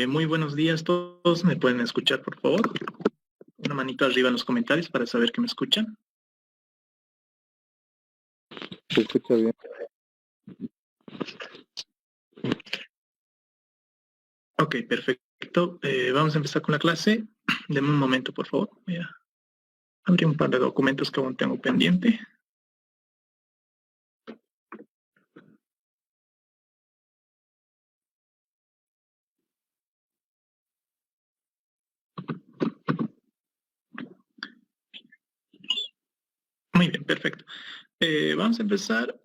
Muy buenos días todos, ¿me pueden escuchar por favor? Una manito arriba en los comentarios para saber que me escuchan. Se escucha bien. Ok, perfecto. Vamos a empezar con la clase. Denme un momento, por favor. Voy a abrir un par de documentos que aún tengo pendiente. Muy bien, perfecto. Vamos a empezar.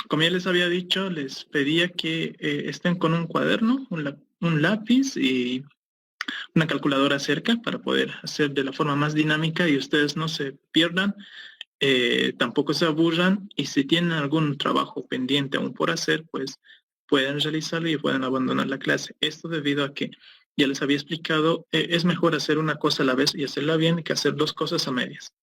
Como ya les había dicho, les pedía que estén con un cuaderno, un lápiz y una calculadora cerca para poder hacer de la forma más dinámica y ustedes no se pierdan. Tampoco se aburran y si tienen algún trabajo pendiente aún por hacer, pues pueden realizarlo y pueden abandonar la clase. Esto debido a que ya les había explicado, es mejor hacer una cosa a la vez y hacerla bien que hacer dos cosas a medias.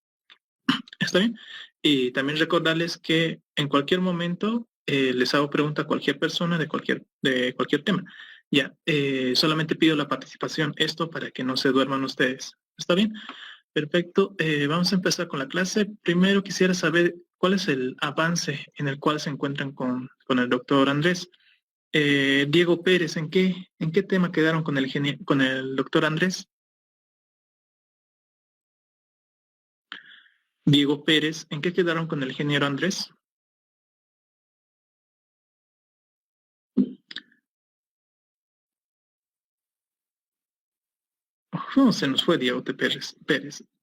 ¿Está bien? Y también recordarles que en cualquier momento les hago pregunta a cualquier persona de cualquier tema. Ya, solamente pido la participación, esto para que no se duerman ustedes. ¿Está bien? Perfecto, vamos a empezar con la clase. Primero quisiera saber cuál es el avance en el cual se encuentran con el doctor Andrés. Diego Pérez, ¿en qué tema quedaron con el doctor Andrés? Diego Pérez, ¿en qué quedaron con el ingeniero Andrés? Oh, se nos fue Diego Pérez.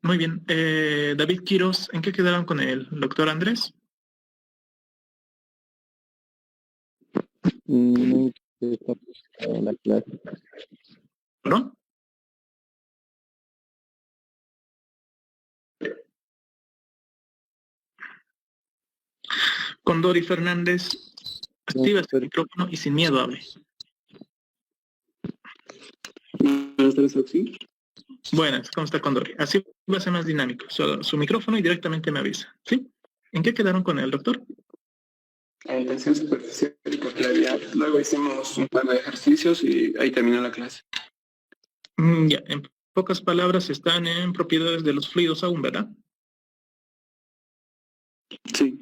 Muy bien. David Quiroz, ¿en qué quedaron con el doctor Andrés? No está en la clase. ¿Perdón? Con Dori Fernández, activa su micrófono y sin miedo hable. Buenas tardes, Oxy. Buenas, ¿cómo está Condori? Así va a ser más dinámico. Su micrófono y directamente me avisa. ¿Sí? ¿En qué quedaron con el doctor? A intención superficial y por claridad. Luego hicimos un par de ejercicios y ahí terminó la clase. Ya, en pocas palabras, están en propiedades de los fluidos aún, ¿verdad? Sí.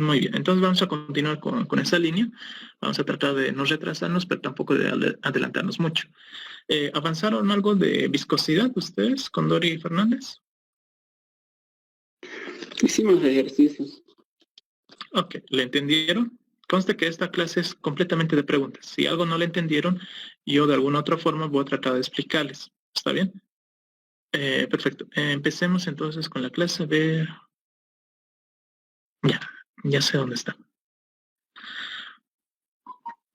Muy bien, entonces vamos a continuar con esa línea. Vamos a tratar de no retrasarnos, pero tampoco de adelantarnos mucho. ¿Avanzaron algo de viscosidad ustedes, Condori y Fernández? Hicimos ejercicios. Ok, ¿le entendieron? Conste que esta clase es completamente de preguntas. Si algo no le entendieron, yo de alguna otra forma voy a tratar de explicarles. ¿Está bien? Perfecto. Empecemos entonces con la clase. Ya sé dónde está.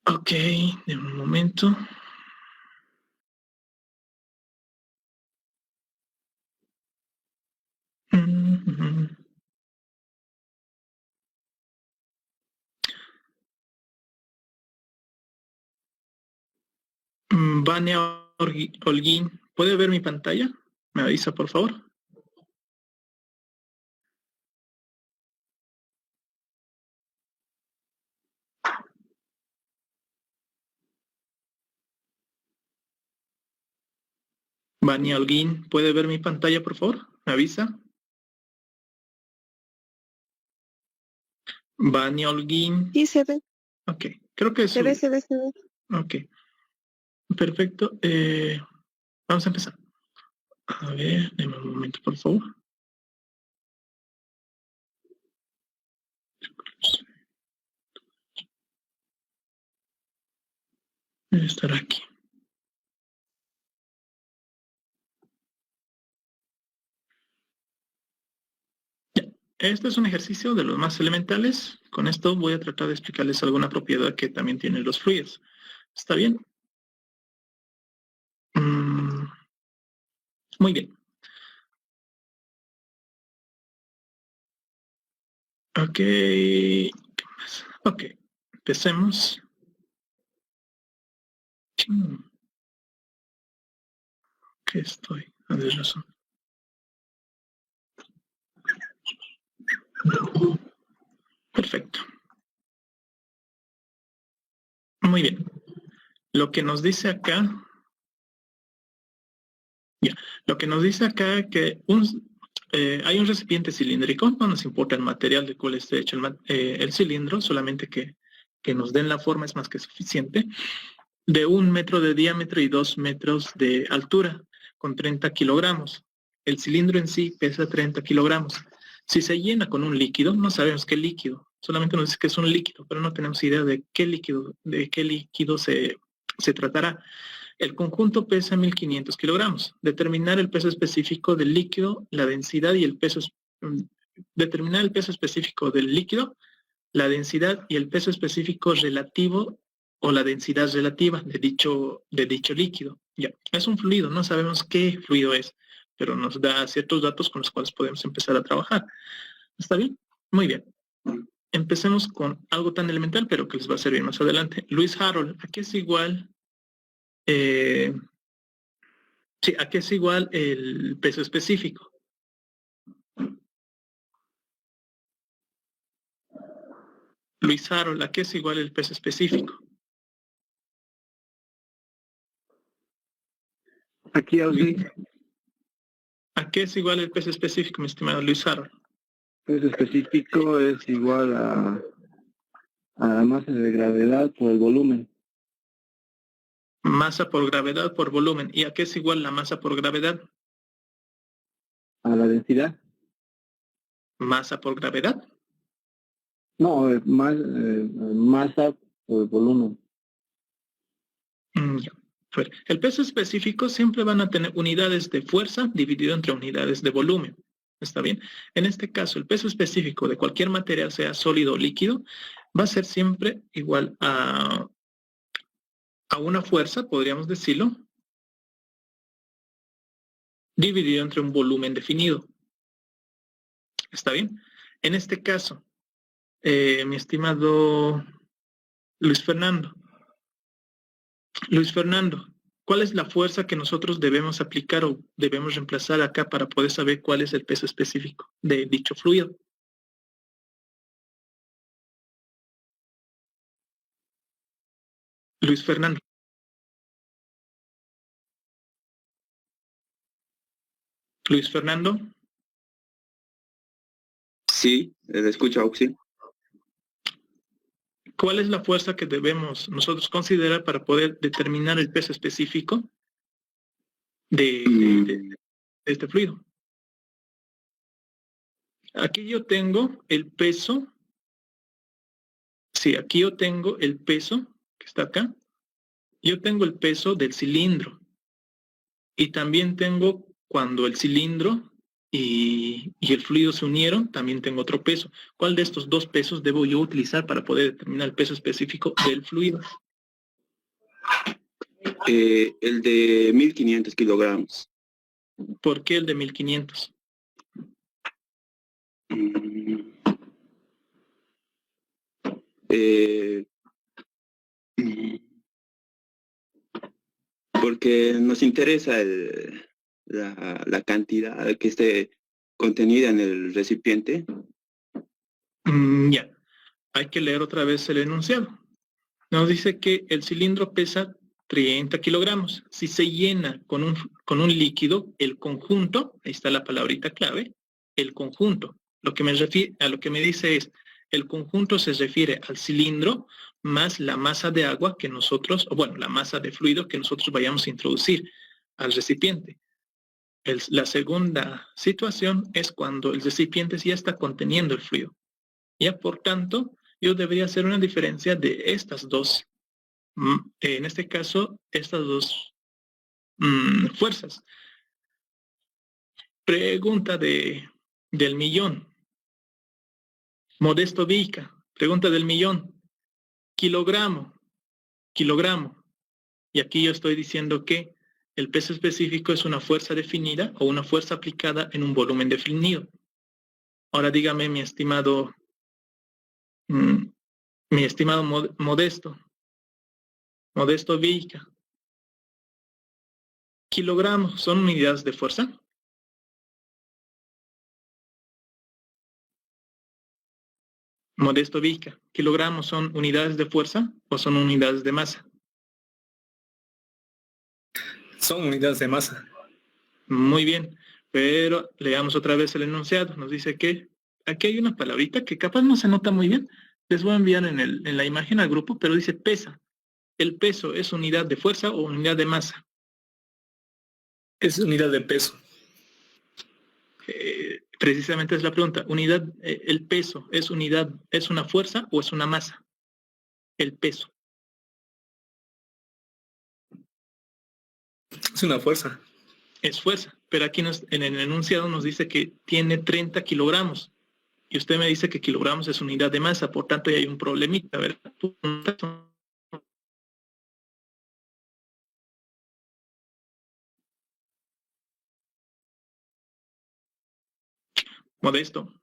Ok, de un momento. Vania Holguín, ¿puede ver mi pantalla? ¿Me avisa, por favor? Vania Holguín, ¿puede ver mi pantalla, por favor? ¿Me avisa? Vania Holguín. Sí, se ve. Ok, creo que es Se ve. Ok, perfecto. Vamos a empezar. A ver, denme un momento, por favor. Debe estar aquí. Ya. Este es un ejercicio de los más elementales. Con esto voy a tratar de explicarles alguna propiedad que también tienen los fluidos. ¿Está bien? Muy bien. Ok. ¿Qué más? Ok. Empecemos. ¿Qué estoy? A ver, razón. Perfecto. Muy bien. Lo que nos dice acá, lo que nos dice acá que hay un recipiente cilíndrico, no nos importa el material de cual esté hecho el cilindro, solamente que nos den la forma es más que suficiente, de 1 metro de diámetro y 2 metros de altura, con 30 kilogramos. El cilindro en sí pesa 30 kilogramos. Si se llena con un líquido, no sabemos qué líquido, solamente nos dice que es un líquido, pero no tenemos idea de qué líquido se tratará. El conjunto pesa 1500 kilogramos. Determinar el peso específico del líquido, la densidad y el peso. Determinar el peso específico del líquido, la densidad y el peso específico relativo o la densidad relativa de dicho líquido. Ya, es un fluido, no sabemos qué fluido es, pero nos da ciertos datos con los cuales podemos empezar a trabajar. ¿Está bien? Muy bien. Empecemos con algo tan elemental, pero que les va a servir más adelante. Lewis Harrell, ¿a qué es igual? Sí, ¿a qué es igual el peso específico? Lewis Harrell, ¿a qué es igual el peso específico? Aquí, Ausí, ¿A qué es igual el peso específico, mi estimado Lewis Harrell? peso específico es igual a la masa de gravedad por el volumen. Masa por gravedad por volumen. ¿Y a qué es igual la masa por gravedad? A la densidad. ¿Masa por gravedad? No, masa por volumen. Ya. El peso específico siempre van a tener unidades de fuerza dividido entre unidades de volumen. ¿Está bien? En este caso, el peso específico de cualquier material, sea sólido o líquido, va a ser siempre igual a una fuerza, podríamos decirlo, dividido entre un volumen definido. ¿Está bien? En este caso, mi estimado Luis Fernando, ¿cuál es la fuerza que nosotros debemos aplicar o debemos reemplazar acá para poder saber cuál es el peso específico de dicho fluido? Luis Fernando. Luis Fernando, Sí, le escucho, Auxi. ¿cuál es la fuerza que debemos nosotros considerar para poder determinar el peso específico de este fluido? Aquí yo tengo el peso. Sí, aquí yo tengo el peso que está acá. Yo tengo el peso del cilindro. Y también tengo cuando el cilindro y el fluido se unieron, también tengo otro peso. ¿Cuál de estos dos pesos debo yo utilizar para poder determinar el peso específico del fluido? El de 1500 kilogramos. ¿Por qué el de 1500? Mm, eh, mm, Porque nos interesa la cantidad que esté contenida en el recipiente. Ya, hay que leer otra vez el enunciado. Nos dice que el cilindro pesa 30 kilogramos. Si se llena con un líquido, el conjunto, ahí está la palabrita clave, el conjunto. A lo que me dice es, el conjunto se refiere al cilindro más la masa de agua que nosotros, o bueno, la masa de fluido que nosotros vayamos a introducir al recipiente. La segunda situación es cuando el recipiente ya está conteniendo el fluido. Ya, por tanto, yo debería hacer una diferencia de estas dos, en este caso, estas dos fuerzas. Pregunta del millón. Modesto Vica, pregunta del millón. Kilogramo. Y aquí yo estoy diciendo que el peso específico es una fuerza definida o una fuerza aplicada en un volumen definido. Ahora dígame, mi estimado Modesto Vica. Kilogramos son unidades de fuerza. Modesto Vica, ¿kilogramos son unidades de fuerza o son unidades de masa? Son unidades de masa. Muy bien, pero leamos otra vez el enunciado. Nos dice que aquí hay una palabrita que capaz no se nota muy bien. Les voy a enviar en la imagen al grupo, pero dice pesa. ¿El peso es unidad de fuerza o unidad de masa? Es unidad de peso. Precisamente es la pregunta. ¿El peso es una fuerza o es una masa? El peso. Es una fuerza. Es fuerza, pero aquí en el enunciado nos dice que tiene 30 kilogramos. Y usted me dice que kilogramos es unidad de masa, por tanto ya hay un problemita, ¿verdad? Modesto.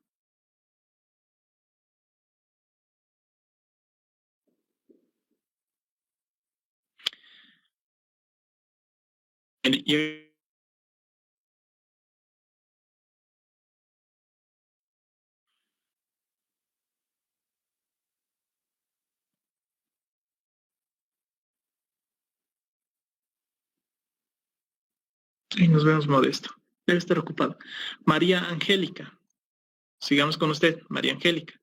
Y nos vemos Modesto. Debe estar ocupado. María Angélica. Sigamos con usted, María Angélica.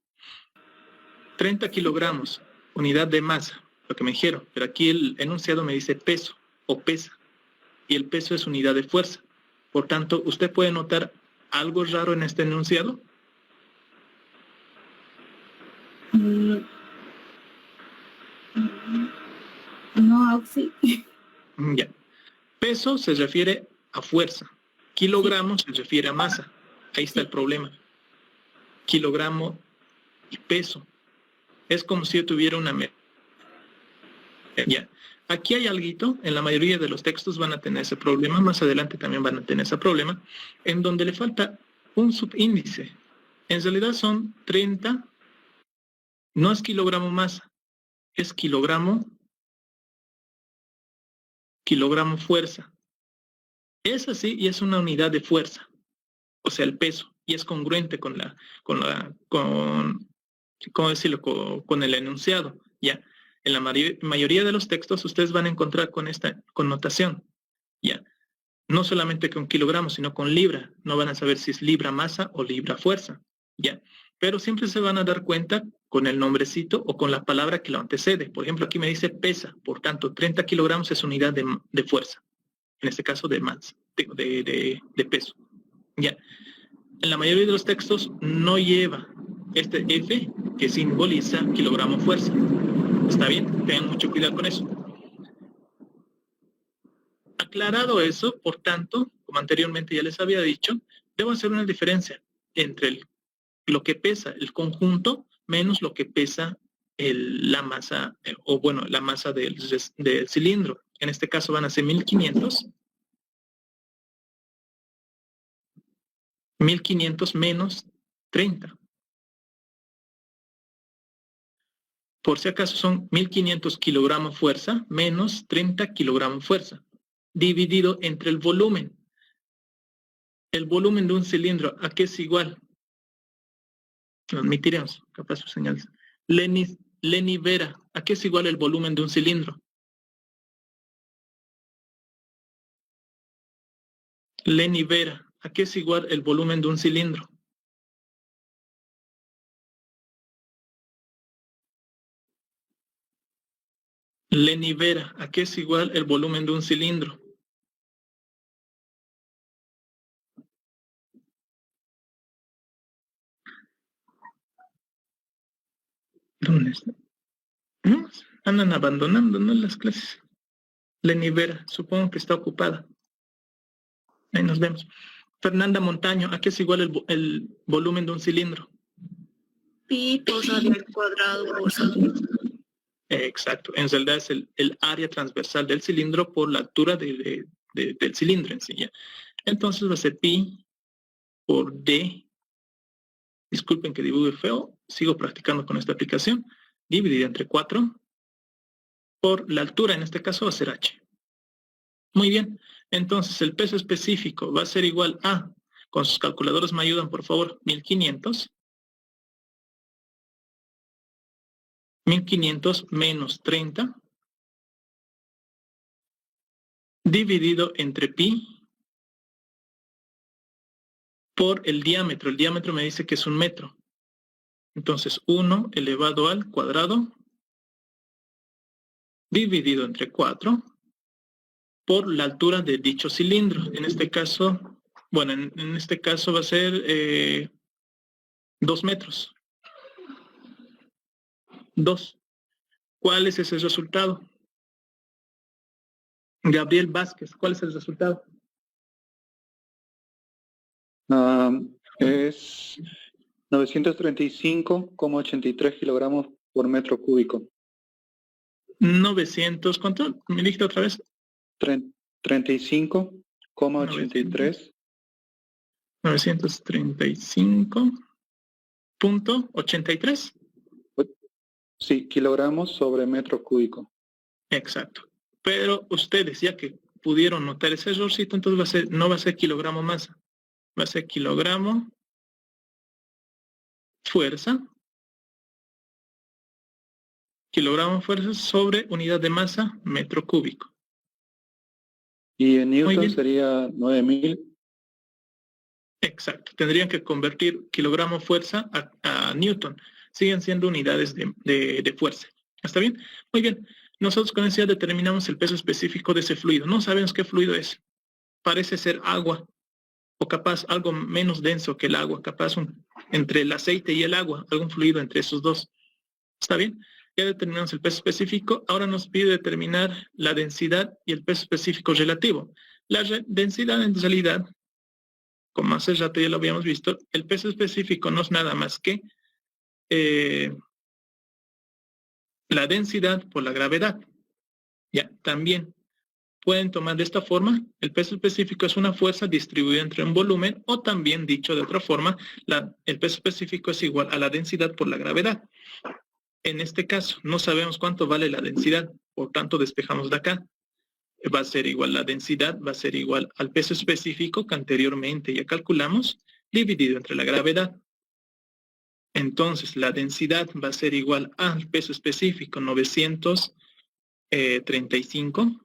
30 kilogramos, unidad de masa, lo que me dijeron. Pero aquí el enunciado me dice peso o pesa. Y el peso es unidad de fuerza. Por tanto, ¿usted puede notar algo raro en este enunciado? No, sí. Ya. Peso se refiere a fuerza. Kilogramos se refiere a masa. Ahí está el problema. Kilogramo y peso. Es como si yo tuviera una medida. Ya. Aquí hay algo, en la mayoría de los textos van a tener ese problema, más adelante también van a tener ese problema, en donde le falta un subíndice. En realidad son 30, no es kilogramo masa, es kilogramo fuerza. Es así y es una unidad de fuerza, o sea, el peso, y es congruente con ¿cómo decirlo? Con el enunciado, ya. En la mayoría de los textos ustedes van a encontrar con esta connotación, ya. No solamente con kilogramos, sino con libra. No van a saber si es libra masa o libra fuerza, ya. Pero siempre se van a dar cuenta con el nombrecito o con la palabra que lo antecede. Por ejemplo, aquí me dice pesa, por tanto, 30 kilogramos es unidad de fuerza. En este caso de masa, de peso, ya. En la mayoría de los textos no lleva este F que simboliza kilogramo fuerza. ¿Está bien? Tengan mucho cuidado con eso. Aclarado eso, por tanto, como anteriormente ya les había dicho, debo hacer una diferencia entre lo que pesa el conjunto menos lo que pesa la masa, la masa del cilindro. En este caso van a ser 1500. 1500 menos 30. Por si acaso son 1500 kilogramos fuerza menos 30 kilogramos fuerza, dividido entre el volumen. El volumen de un cilindro, ¿a qué es igual? Lo admitiremos, capaz sus señales. Lenny Vera, ¿a qué es igual el volumen de un cilindro? Lenny Vera, ¿a qué es igual el volumen de un cilindro? Lenny Vera, ¿a qué es igual el volumen de un cilindro? ¿Dónde está? ¿No? Andan abandonando, ¿no? Las clases. Lenny Vera, supongo que está ocupada. Ahí nos vemos. Fernanda Montaño, ¿a qué es igual el volumen de un cilindro? Pi por área al cuadrado por salida. Exacto. En realidad es el área transversal del cilindro por la altura del cilindro en sí. ¿Ya? Entonces va a ser pi por d. Disculpen que dibuje feo. Sigo practicando con esta aplicación. Dividida entre 4 por la altura. En este caso va a ser h. Muy bien. Entonces el peso específico va a ser igual a, con sus calculadores me ayudan por favor, 1500. 1500 menos 30 dividido entre pi por el diámetro. El diámetro me dice que es 1 metro. Entonces 1 elevado al cuadrado dividido entre 4 por la altura de dicho cilindro. En este caso, bueno, en este caso va a ser 2 metros. 2. ¿Cuál es ese resultado? Gabriel Vázquez, ¿cuál es el resultado? Es 935,83 kilogramos por metro cúbico. 900, ¿cuánto? ¿Me dijiste otra vez? 35,83. 935.83. Sí, kilogramos sobre metro cúbico. Exacto. Pero ustedes, ya que pudieron notar ese errorcito, entonces no va a ser kilogramo masa. Va a ser kilogramo fuerza. Kilogramo fuerza sobre unidad de masa metro cúbico. Y en Muy Newton bien. sería 9000. Exacto. Tendrían que convertir kilogramo fuerza a Newton. Siguen siendo unidades de fuerza. ¿Está bien? Muy bien. Nosotros con eso ya determinamos el peso específico de ese fluido. No sabemos qué fluido es. Parece ser agua. O capaz algo menos denso que el agua. Capaz entre el aceite y el agua. Algún fluido entre esos dos. ¿Está bien? Ya determinamos el peso específico. Ahora nos pide determinar la densidad y el peso específico relativo. La densidad en realidad, como hace rato ya lo habíamos visto, el peso específico no es nada más que la densidad por la gravedad. Ya, también pueden tomar de esta forma, el peso específico es una fuerza distribuida entre un volumen, o también dicho de otra forma, el peso específico es igual a la densidad por la gravedad. En este caso, no sabemos cuánto vale la densidad, por tanto despejamos de acá. Va a ser igual, la densidad va a ser igual al peso específico que anteriormente ya calculamos, dividido entre la gravedad. Entonces, la densidad va a ser igual al peso específico, 935.83.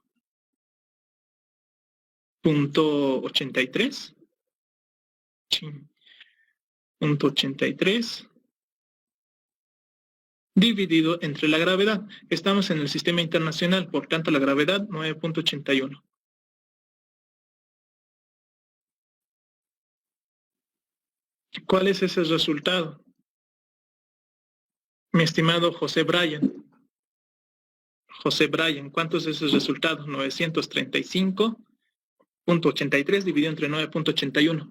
Punto 83 dividido entre la gravedad. Estamos en el sistema internacional, por tanto la gravedad 9.81. ¿Cuál es ese resultado? Mi estimado José Bryan. José Bryan, ¿cuánto es ese resultado? 935.83 dividido entre 9.81.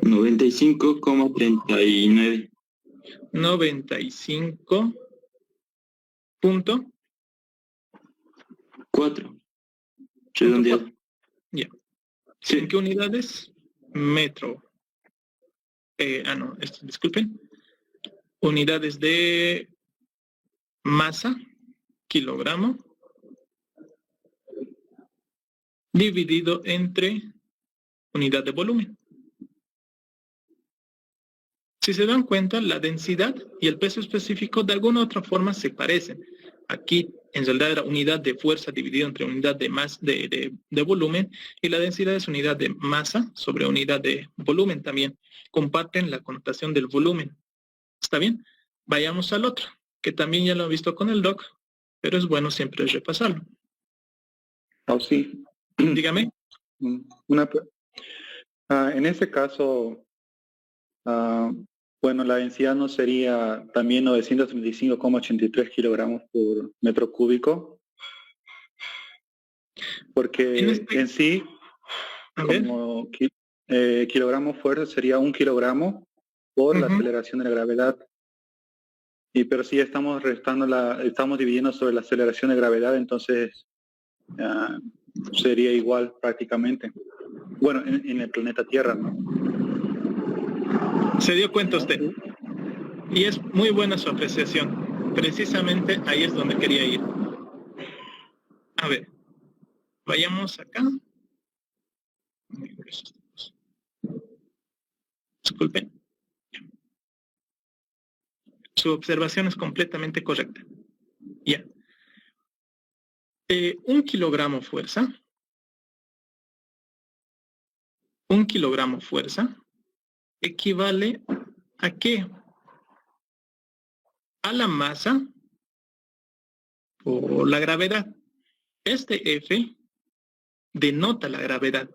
95,39. 95.4. Redondeado. Ya. Sí. ¿En qué unidades? Metro. Disculpen. Unidades de masa, kilogramo, dividido entre unidad de volumen. Si se dan cuenta, la densidad y el peso específico de alguna u otra forma se parecen. Aquí en realidad era unidad de fuerza dividido entre unidad de masa de volumen, y la densidad es unidad de masa sobre unidad de volumen también. Comparten la connotación del volumen. ¿Está bien? Vayamos al otro, que también ya lo he visto con el doc, pero es bueno siempre repasarlo. Oh, sí. Dígame. En este caso, bueno, la densidad no sería también 935,83 kilogramos por metro cúbico, porque en sí, como kilogramo fuerza sería 1 kilogramo por la aceleración de la gravedad. Pero si estamos estamos dividiendo sobre la aceleración de gravedad, entonces sería igual prácticamente. Bueno, en el planeta Tierra, ¿no? Se dio cuenta usted. Y es muy buena su apreciación. Precisamente ahí es donde quería ir. A ver, vayamos acá. Disculpen. Su observación es completamente correcta. Ya. 1 kilogramo fuerza. 1 kilogramo fuerza equivale ¿a qué? A la masa por la gravedad. Este F denota la gravedad.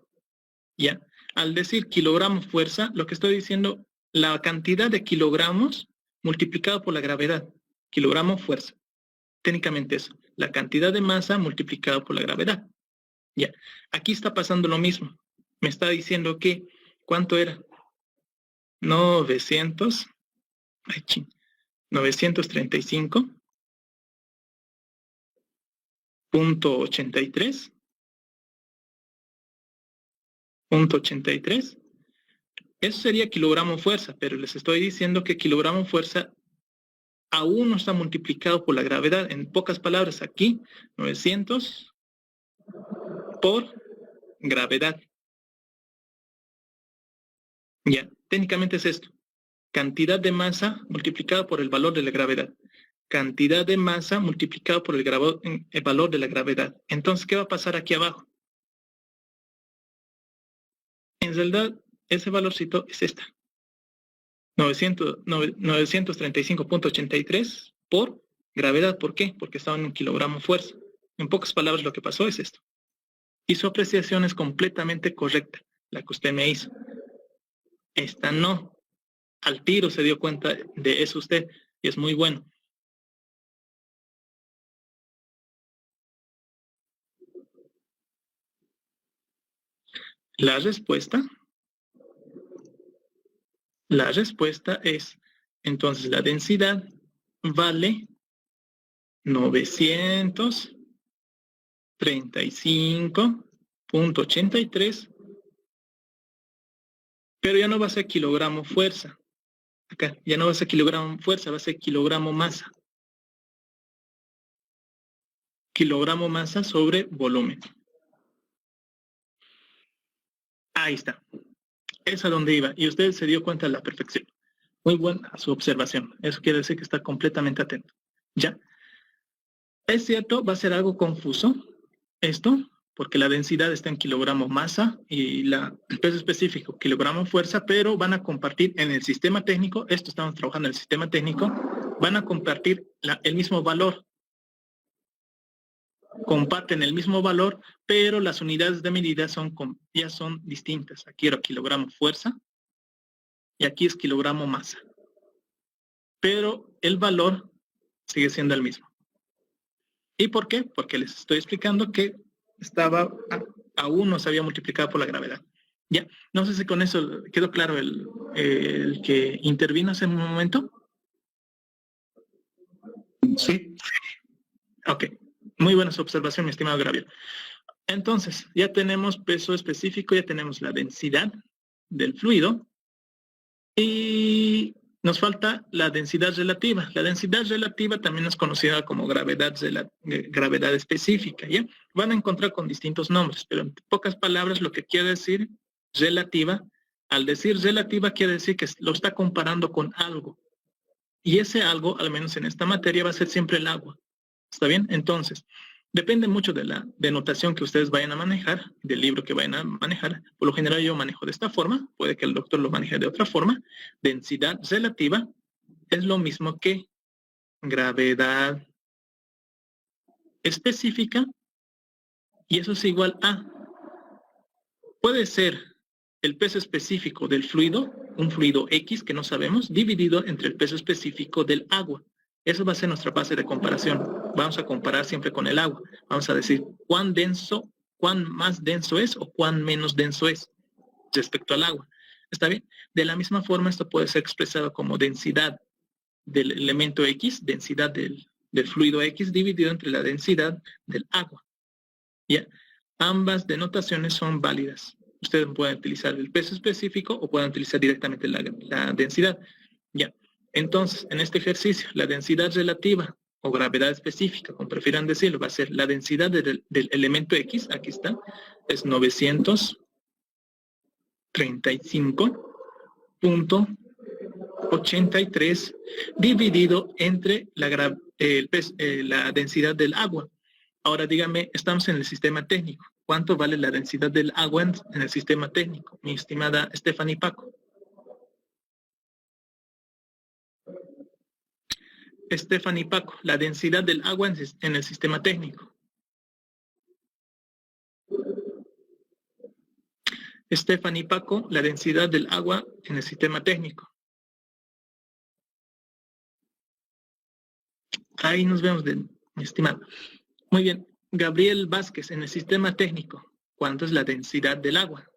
¿Ya? Al decir kilogramo fuerza, lo que estoy diciendo, la cantidad de kilogramos multiplicado por la gravedad. Kilogramo fuerza. Técnicamente eso. La cantidad de masa multiplicado por la gravedad. ¿Ya? Aquí está pasando lo mismo. Me está diciendo que, ¿cuánto era? 935.83. Eso sería kilogramo fuerza, pero les estoy diciendo que kilogramo fuerza aún no está multiplicado por la gravedad. En pocas palabras, aquí 900 por gravedad. Ya, técnicamente es esto. Cantidad de masa multiplicada por el valor de la gravedad. Cantidad de masa multiplicado por el valor de la gravedad. Entonces, ¿qué va a pasar aquí abajo? En realidad, ese valorcito es esta. 935.83 por gravedad. ¿Por qué? Porque estaba en 1 kilogramo fuerza. En pocas palabras, lo que pasó es esto. Y su apreciación es completamente correcta, la que usted me hizo. Esta no. Al tiro se dio cuenta de eso usted, y es muy bueno. La respuesta es, entonces la densidad vale 935.83, pero ya no va a ser kilogramo fuerza. Acá ya no va a ser kilogramo fuerza, va a ser kilogramo masa. Kilogramo masa sobre volumen. Ahí está. Es a donde iba. Y usted se dio cuenta de la perfección. Muy buena su observación. Eso quiere decir que está completamente atento. ¿Ya? Es cierto, va a ser algo confuso esto, porque la densidad está en kilogramo masa y el peso específico kilogramo fuerza, pero van a compartir en el sistema técnico, esto estamos trabajando en el sistema técnico, van a compartir el mismo valor. Comparten el mismo valor, pero las unidades de medida ya son distintas. Aquí era kilogramo fuerza y aquí es kilogramo masa. Pero el valor sigue siendo el mismo. ¿Y por qué? Porque les estoy explicando que aún no se había multiplicado por la gravedad. ¿Ya? No sé si con eso quedó claro el que intervino hace un momento. Sí. Ok. Muy buena su observación, mi estimado Gabriel. Entonces, ya tenemos peso específico, ya tenemos la densidad del fluido y nos falta la densidad relativa. La densidad relativa también es conocida como gravedad específica, ¿ya? Van a encontrar con distintos nombres, pero en pocas palabras lo que quiere decir relativa, al decir relativa quiere decir que lo está comparando con algo. Y ese algo, al menos en esta materia, va a ser siempre el agua. ¿Está bien? Entonces, depende mucho de la denotación que ustedes vayan a manejar, del libro que vayan a manejar. Por lo general yo manejo de esta forma, puede que el doctor lo maneje de otra forma. Densidad relativa es lo mismo que gravedad específica y eso es igual a, puede ser el peso específico del fluido, un fluido X que no sabemos, dividido entre el peso específico del agua. Eso va a ser nuestra base de comparación. Vamos a comparar siempre con el agua. Vamos a decir cuán más denso es o cuán menos denso es respecto al agua. ¿Está bien? De la misma forma, esto puede ser expresado como densidad del elemento X, densidad del fluido X dividido entre la densidad del agua. ¿Ya? Ambas denotaciones son válidas. Ustedes pueden utilizar el peso específico o pueden utilizar directamente la densidad. ¿Ya? Entonces, en este ejercicio, la densidad relativa o gravedad específica, como prefieran decirlo, va a ser la densidad del elemento X, aquí está, es 935.83 dividido entre la densidad del agua. Ahora dígame, estamos en el sistema técnico. ¿Cuánto vale la densidad del agua en el sistema técnico, mi estimada Stephanie Paco? Stephanie Paco, la densidad del agua en el sistema técnico. Stephanie Paco, la densidad del agua en el sistema técnico. Ahí nos vemos, mi estimado. Muy bien. Gabriel Vázquez, en el sistema técnico, ¿cuánto es la densidad del agua?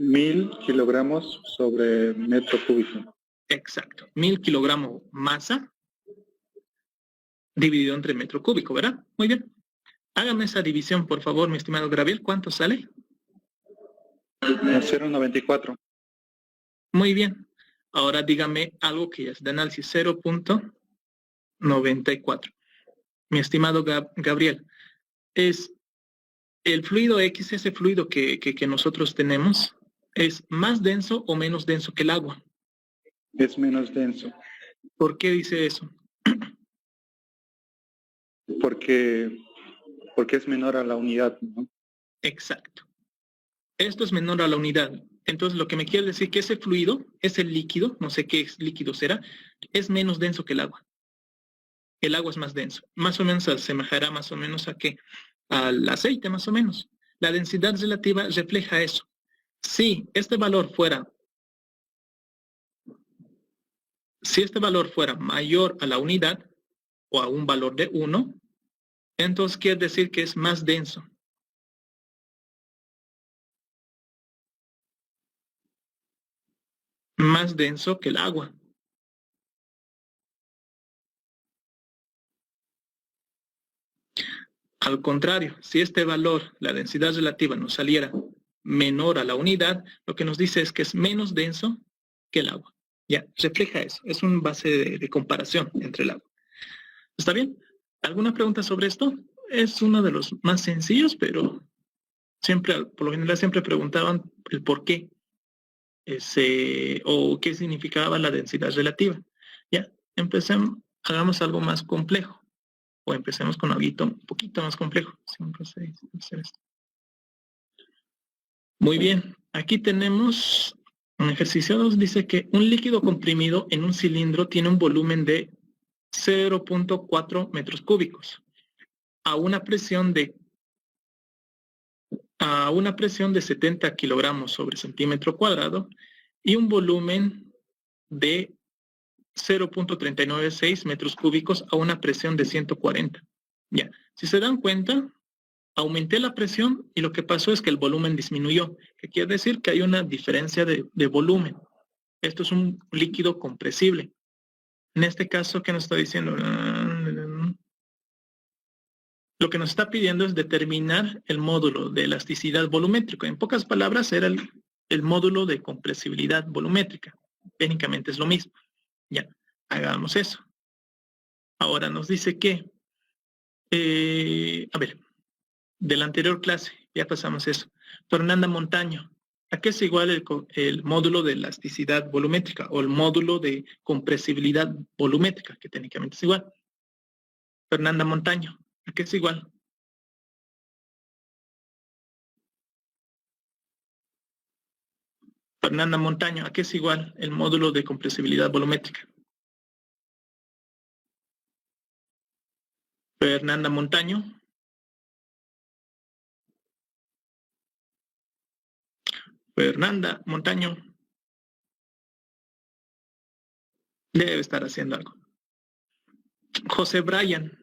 1000 kilogramos sobre metro cúbico. Exacto. 1000 kilogramos masa dividido entre metro cúbico, ¿verdad? Muy bien. Hágame esa división, por favor, mi estimado Gabriel. ¿Cuánto sale? 0.94. Muy bien. Ahora dígame algo que ya es de análisis. 0.94. Mi estimado Gabriel, ¿es el fluido X, ese fluido que nosotros tenemos, es más denso o menos denso que el agua? Es menos denso. ¿Por qué dice eso? Porque es menor a la unidad, ¿no? Exacto. Esto es menor a la unidad. Entonces, lo que me quiere decir que ese fluido, ese líquido, no sé qué líquido será, es menos denso que el agua. El agua es más denso. Más o menos se asemejará más o menos a qué? Al aceite, más o menos. La densidad relativa refleja eso. Si este valor fuera mayor a la unidad o a un valor de 1, entonces quiere decir que es más denso. Más denso que el agua. Al contrario, si este valor, la densidad relativa, nos saliera menor a la unidad, lo que nos dice es que es menos denso que el agua. Ya, refleja eso. Es una base de comparación entre el agua. ¿Está bien? ¿Alguna pregunta sobre esto? Es uno de los más sencillos, pero siempre, por lo general, siempre preguntaban el por qué. O qué significaba la densidad relativa. Ya, empecemos, hagamos algo más complejo. O empecemos con algo un poquito más complejo. 5, 6, 7. Muy bien, aquí tenemos un ejercicio 2, dice que un líquido comprimido en un cilindro tiene un volumen de 0.4 metros cúbicos a una presión de 70 kilogramos sobre centímetro cuadrado y un volumen de 0.396 metros cúbicos a una presión de 140. Ya, si se dan cuenta, aumenté la presión y lo que pasó es que el volumen disminuyó, que quiere decir que hay una diferencia de volumen. Esto es un líquido compresible. En este caso, ¿qué nos está diciendo? Lo que nos está pidiendo es determinar el módulo de elasticidad volumétrico. En pocas palabras, era el módulo de compresibilidad volumétrica. Técnicamente es lo mismo. Ya, hagamos eso. Ahora nos dice que, a ver, de la anterior clase, ya pasamos eso. Fernanda Montaño, ¿a qué es igual el módulo de elasticidad volumétrica o el módulo de compresibilidad volumétrica, que técnicamente es igual? Fernanda Montaño, ¿a qué es igual? Fernanda Montaño, ¿a qué es igual el módulo de compresibilidad volumétrica? Fernanda Montaño. Fernanda Montaño. Debe estar haciendo algo. José Brian,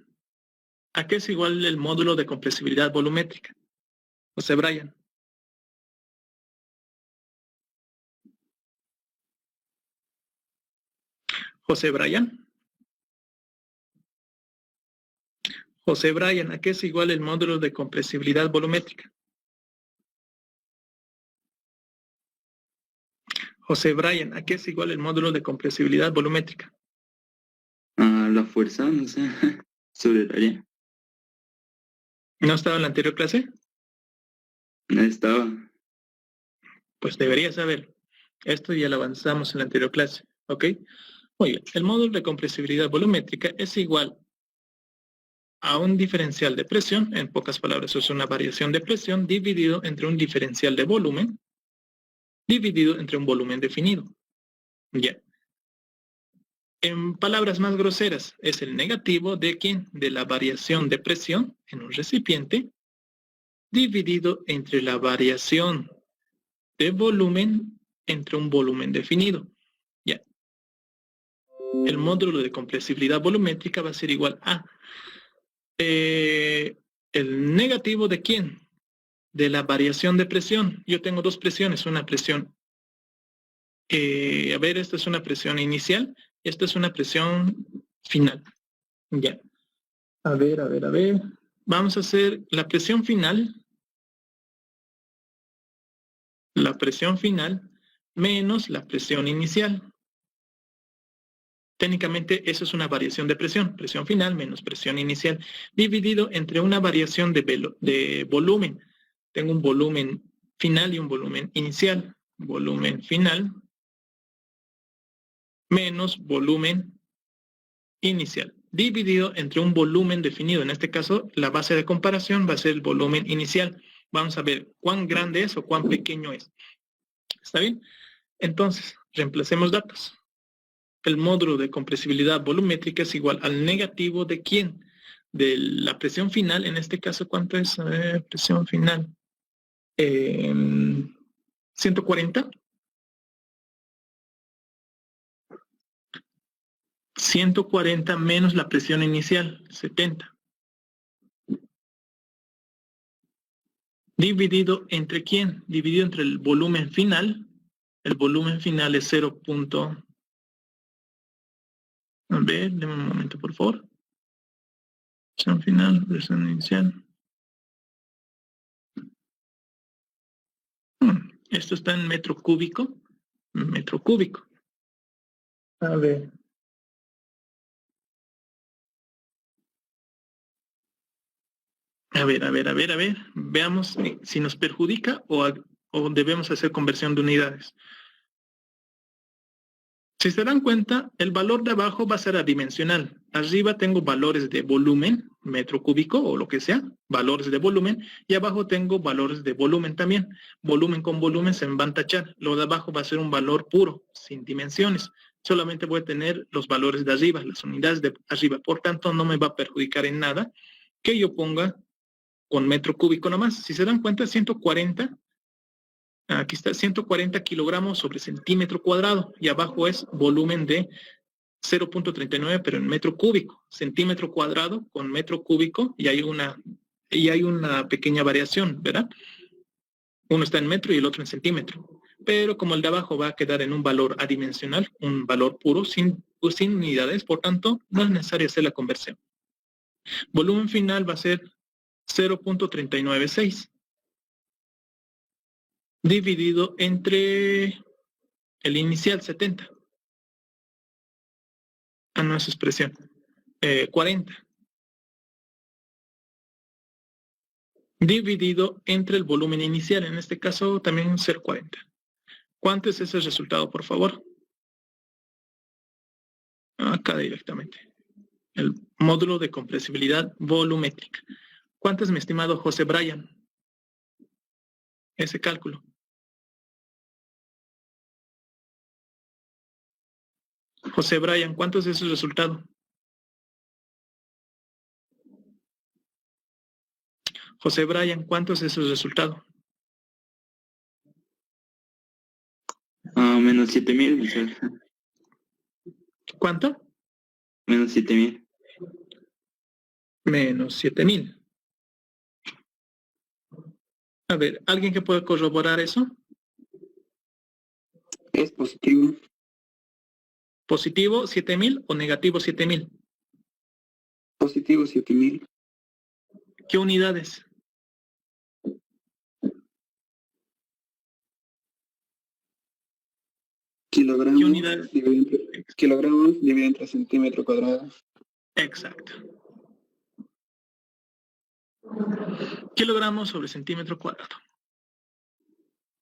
¿a qué es igual el módulo de compresibilidad volumétrica? José Brian. José Brian. José Brian, ¿a qué es igual el módulo de compresibilidad volumétrica? José Brian, ¿a qué es igual el módulo de compresibilidad volumétrica? La fuerza, no sé, sobre el área. ¿No estaba en la anterior clase? No estaba. Pues debería saber. Esto ya lo avanzamos en la anterior clase, ¿ok? Muy bien. El módulo de compresibilidad volumétrica es igual a un diferencial de presión, en pocas palabras, eso es una variación de presión dividido entre un diferencial de volumen, dividido entre un volumen definido. Ya. En palabras más groseras, es el negativo de ¿quién? De la variación de presión en un recipiente, dividido entre la variación de volumen entre un volumen definido. Ya. El módulo de compresibilidad volumétrica va a ser igual a el negativo de ¿quién? De la variación de presión. Yo tengo dos presiones, una presión, esta es una presión inicial y esta es una presión final. Ya. A ver. Vamos a hacer la presión final. La presión final menos la presión inicial. Técnicamente eso es una variación de presión final menos presión inicial, dividido entre una variación de volumen. Tengo un volumen final y un volumen inicial. Volumen final menos volumen inicial, dividido entre un volumen definido. En este caso, la base de comparación va a ser el volumen inicial. Vamos a ver cuán grande es o cuán pequeño es. ¿Está bien? Entonces, reemplacemos datos. El módulo de compresibilidad volumétrica es igual al negativo de ¿quién? De la presión final. En este caso, ¿cuánto es? Presión final. 140. 140 menos la presión inicial, 70. Dividido entre ¿quién? Dividido entre el volumen final. El volumen final es 0. A ver, denme un momento, por favor. Presión final, presión inicial. Esto está en metro cúbico. Metro cúbico. A ver. A ver. Veamos si nos perjudica o debemos hacer conversión de unidades. Si se dan cuenta, el valor de abajo va a ser adimensional. Arriba tengo valores de volumen, metro cúbico o lo que sea, valores de volumen, y abajo tengo valores de volumen también. Volumen con volumen se me van a tachar. Lo de abajo va a ser un valor puro, sin dimensiones. Solamente voy a tener los valores de arriba, las unidades de arriba. Por tanto, no me va a perjudicar en nada que yo ponga con metro cúbico nomás. Si se dan cuenta, 140. Aquí está, 140 kilogramos sobre centímetro cuadrado. Y abajo es volumen de 0.39, pero en metro cúbico. Centímetro cuadrado con metro cúbico y hay una pequeña variación, ¿verdad? Uno está en metro y el otro en centímetro. Pero como el de abajo va a quedar en un valor adimensional, un valor puro, sin unidades, por tanto, no es necesario hacer la conversión. Volumen final va a ser 0.396. Dividido entre el inicial 70. No es expresión. 40. Dividido entre el volumen inicial, en este caso también 0.40. ¿Cuánto es ese resultado, por favor? Acá directamente. El módulo de compresibilidad volumétrica. ¿Cuánto es, mi estimado José Brian? Ese cálculo. José Brian, ¿cuánto es ese resultado? José Brian, ¿cuánto es ese resultado? Menos 7,000. ¿Cuánto? Menos 7,000. Menos 7,000. A ver, ¿alguien que pueda corroborar eso? Es positivo. ¿Positivo 7,000 o negativo 7,000? Positivo 7,000. ¿Qué unidades? Kilogramos. ¿Qué unidades? Kilogramos dividido entre centímetro cuadrado. Exacto. Kilogramos sobre centímetro cuadrado.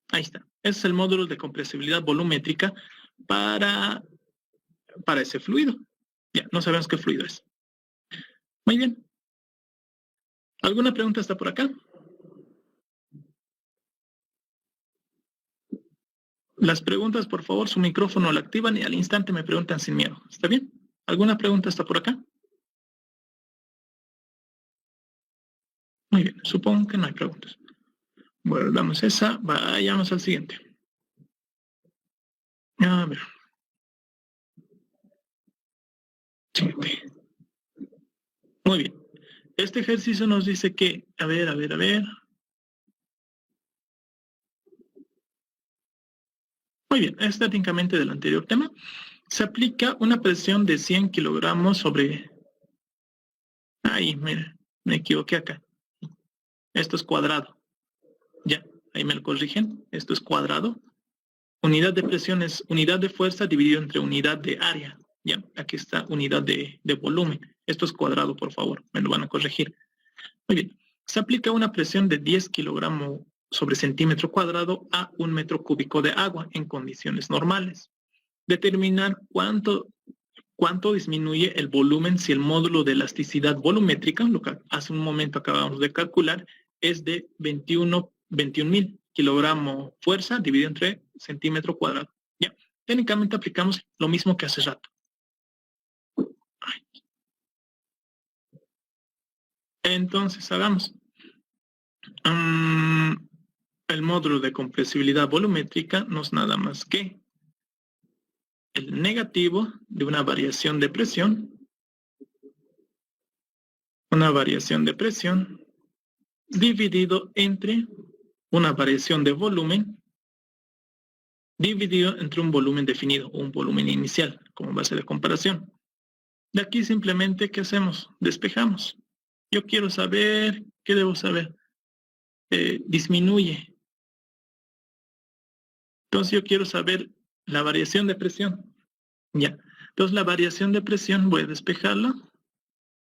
Ahí está. Ese es el módulo de compresibilidad volumétrica para ese fluido. Ya, no sabemos qué fluido es. Muy bien. ¿Alguna pregunta hasta por acá? Las preguntas, por favor, su micrófono lo activan y al instante me preguntan sin miedo. ¿Está bien? ¿Alguna pregunta hasta por acá? Muy bien, supongo que no hay preguntas. Bueno, damos esa, vayamos al siguiente. A ver. Siguiente. Muy bien. Este ejercicio nos dice que, a ver. Muy bien, es técnicamente del anterior tema. Se aplica una presión de 100 kilogramos sobre... Ahí, mire, me equivoqué acá. Esto es cuadrado. Ya, ahí me lo corrigen. Esto es cuadrado. Unidad de presión es unidad de fuerza dividido entre unidad de área. Ya, aquí está unidad de volumen. Esto es cuadrado, por favor. Me lo van a corregir. Muy bien. Se aplica una presión de 10 kilogramos sobre centímetro cuadrado a 1 metro cúbico de agua en condiciones normales. Determinar cuánto disminuye el volumen si el módulo de elasticidad volumétrica, lo que hace un momento acabamos de calcular, es de 21.000 kilogramos fuerza dividido entre centímetro cuadrado. Ya, técnicamente aplicamos lo mismo que hace rato. Entonces, hagamos. El módulo de compresibilidad volumétrica no es nada más que el negativo de una variación de presión, dividido entre una variación de volumen, dividido entre un volumen definido, un volumen inicial, como base de comparación. De aquí simplemente, ¿qué hacemos? Despejamos. Yo quiero saber, ¿qué debo saber? Disminuye. Entonces yo quiero saber la variación de presión. Ya. Entonces la variación de presión voy a despejarla.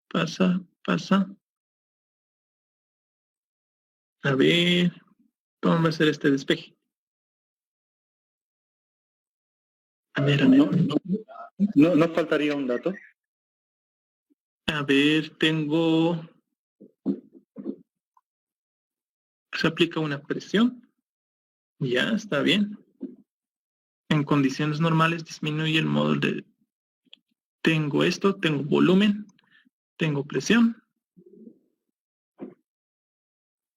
Pasa. A ver, ¿cómo va a ser este despeje? A ver. ¿No faltaría un dato? A ver, se aplica una presión. Ya, está bien. En condiciones normales disminuye el módulo de... Tengo esto, tengo volumen, tengo presión,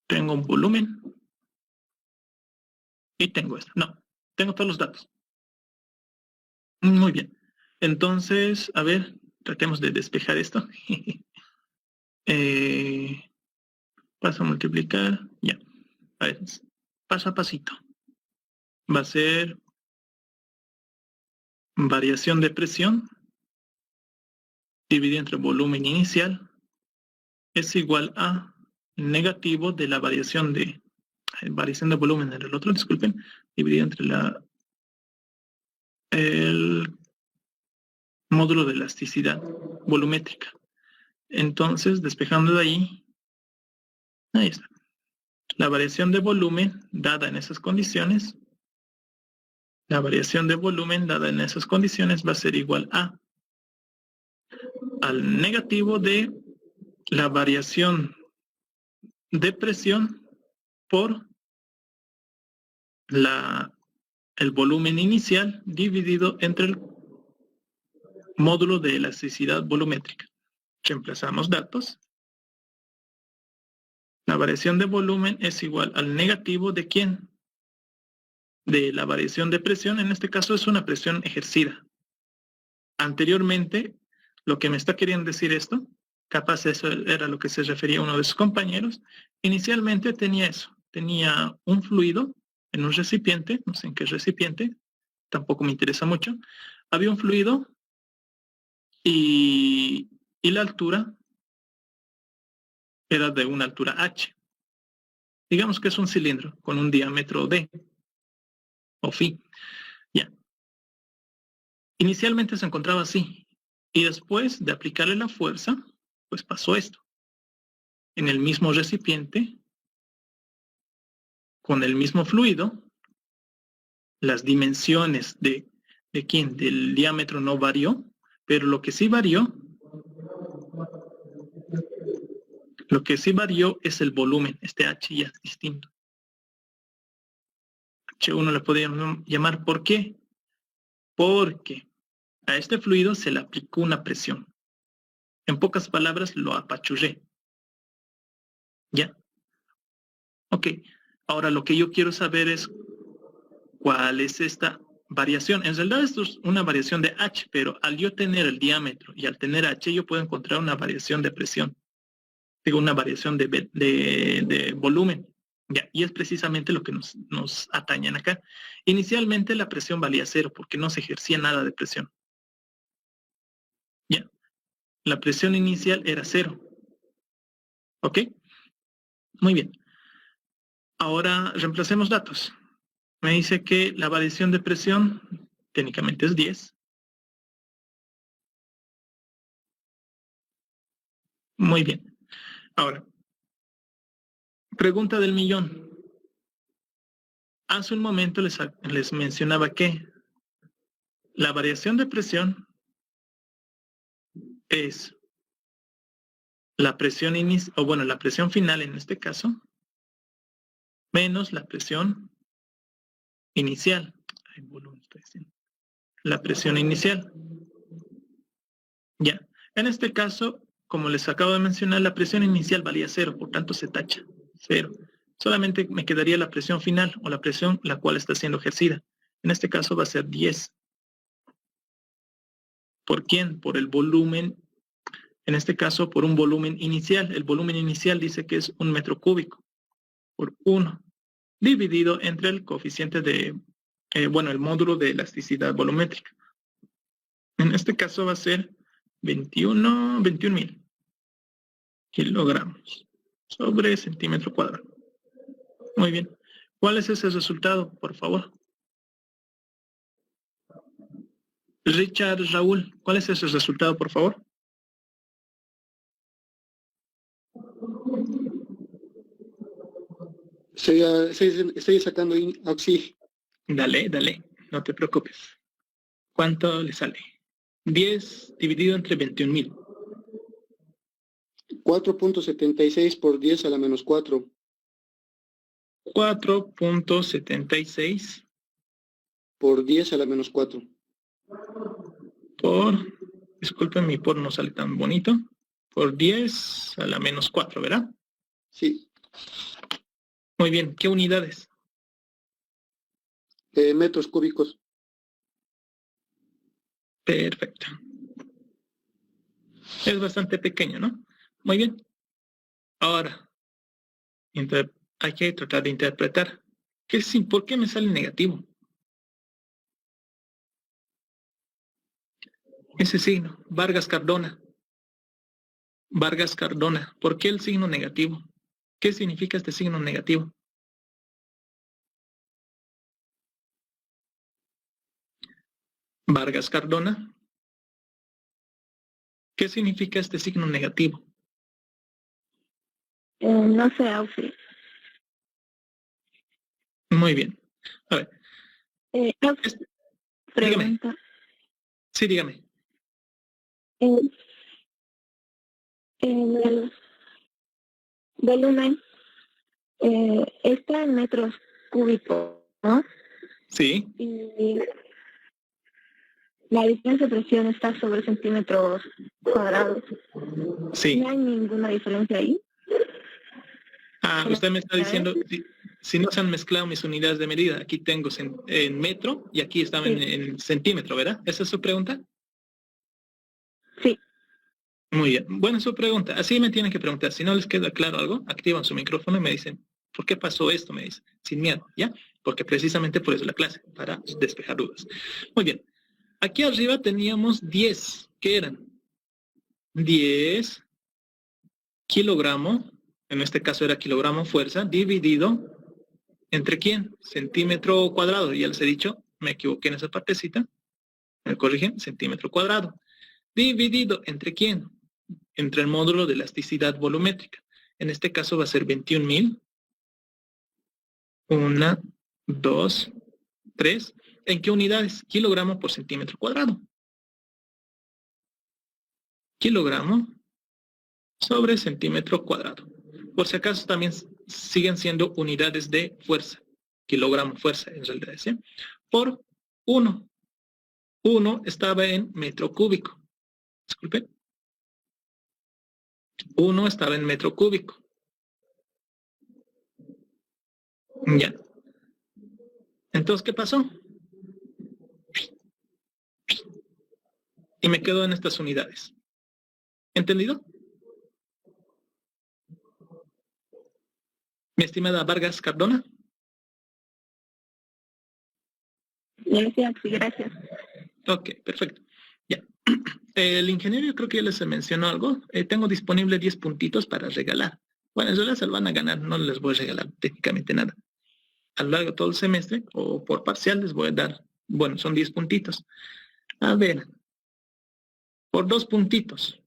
tengo un volumen y tengo esto. No, tengo todos los datos. Muy bien. Entonces, a ver, tratemos de despejar esto. Paso a multiplicar. Ya. A ver, paso a pasito. Va a ser variación de presión dividido entre volumen inicial es igual a negativo de la variación de volumen en el otro, disculpen, dividido entre el módulo de elasticidad volumétrica. Entonces, despejando de ahí está. La variación de volumen dada en esas condiciones, va a ser igual al negativo de la variación de presión por el volumen inicial dividido entre el módulo de elasticidad volumétrica. Reemplazamos datos. La variación de volumen es igual al negativo de ¿quién? De la variación de presión. En este caso es una presión ejercida. Anteriormente, lo que me está queriendo decir esto, capaz eso era lo que se refería a uno de sus compañeros, inicialmente tenía eso. Tenía un fluido en un recipiente, no sé en qué recipiente, tampoco me interesa mucho. Había un fluido y la altura era de una altura h. Digamos que es un cilindro con un diámetro d o phi. Ya. Inicialmente se encontraba así y después de aplicarle la fuerza, pues pasó esto. En el mismo recipiente, con el mismo fluido, las dimensiones del diámetro no varió, pero lo que sí varió Lo que sí varió es el volumen. Este H ya es distinto. H1 le podríamos llamar. ¿Por qué? Porque a este fluido se le aplicó una presión. En pocas palabras, lo apachurré. ¿Ya? Ok. Ahora lo que yo quiero saber es cuál es esta variación. En realidad esto es una variación de H, pero al yo tener el diámetro y al tener H, yo puedo encontrar una variación de presión. Digo, una variación de volumen. Ya, y es precisamente lo que nos atañen acá. Inicialmente la presión valía 0 porque no se ejercía nada de presión. Ya, la presión inicial era 0. ¿Ok? Muy bien. Ahora reemplacemos datos. Me dice que la variación de presión técnicamente es 10. Muy bien. Ahora, pregunta del millón. Hace un momento les mencionaba que la variación de presión es la presión inicial, o bueno, la presión final en este caso, menos la presión inicial. Ay, volumen, estoy diciendo. La presión inicial. Ya. En este caso, como les acabo de mencionar, la presión inicial valía 0, por tanto se tacha. 0. Solamente me quedaría la presión final, o la presión la cual está siendo ejercida. En este caso va a ser 10. ¿Por quién? Por el volumen. En este caso, por un volumen inicial. El volumen inicial dice que es 1 metro cúbico por 1, dividido entre el coeficiente de, el módulo de elasticidad volumétrica. En este caso va a ser 21.000 kilogramos sobre centímetro cuadrado. Muy bien. ¿Cuál es ese resultado, por favor? Richard, Raúl, ¿cuál es ese resultado, por favor? Estoy sacando oxígeno. Dale, no te preocupes. ¿Cuánto le sale? 10 dividido entre 21.000. 4.76 por 10 a la menos 4. 4.76 por 10 a la menos 4. Disculpen, mi por no sale tan bonito, por 10 a la menos 4, ¿verdad? Sí. Muy bien, ¿qué unidades? Metros cúbicos. Perfecto. Es bastante pequeño, ¿no? Muy bien. Ahora, hay que tratar de interpretar. ¿Por qué me sale negativo? Ese signo, Vargas Cardona. Vargas Cardona. ¿Por qué el signo negativo? ¿Qué significa este signo negativo? Vargas Cardona. ¿Qué significa este signo negativo? No sé, Auxi. Muy bien. A ver. Pregunta. Dígame. Sí, dígame. El volumen está en metros cúbicos, ¿no? Sí. Y la diferencia de presión está sobre centímetros cuadrados. Sí. ¿No hay ninguna diferencia ahí? Usted me está diciendo, si no se han mezclado mis unidades de medida, aquí tengo en metro y aquí están en centímetro, ¿verdad? ¿Esa es su pregunta? Sí. Muy bien. Buena su pregunta. Así me tienen que preguntar. Si no les queda claro algo, activan su micrófono y me dicen, ¿por qué pasó esto? Me dicen, sin miedo, ¿ya? Porque precisamente por eso la clase, para despejar dudas. Muy bien. Aquí arriba teníamos 10. ¿Qué eran? 10 kilogramos, en este caso era kilogramo fuerza, dividido entre ¿quién? Centímetro cuadrado. Ya les he dicho, me equivoqué en esa partecita. Me corrigen, centímetro cuadrado. Dividido entre ¿quién? Entre el módulo de elasticidad volumétrica. En este caso va a ser 21.000. 1, 2, 3. ¿En qué unidades? Kilogramo por centímetro cuadrado. Kilogramo sobre centímetro cuadrado. Por si acaso también siguen siendo unidades de fuerza, kilogramo fuerza en realidad, ¿sí? Por 1. 1 estaba en metro cúbico. Disculpe. 1 estaba en metro cúbico. Ya. Entonces, ¿qué pasó? Y me quedo en estas unidades. ¿Entendido? Mi estimada Vargas Cardona. Gracias, sí, gracias. Ok, perfecto. Ya. El ingeniero, yo creo que ya les mencionó algo. Tengo disponible 10 puntitos para regalar. Bueno, en realidad se lo van a ganar, no les voy a regalar técnicamente nada. A lo largo de todo el semestre, o por parcial, les voy a dar, bueno, son 10 puntitos. A ver, por 2 puntitos.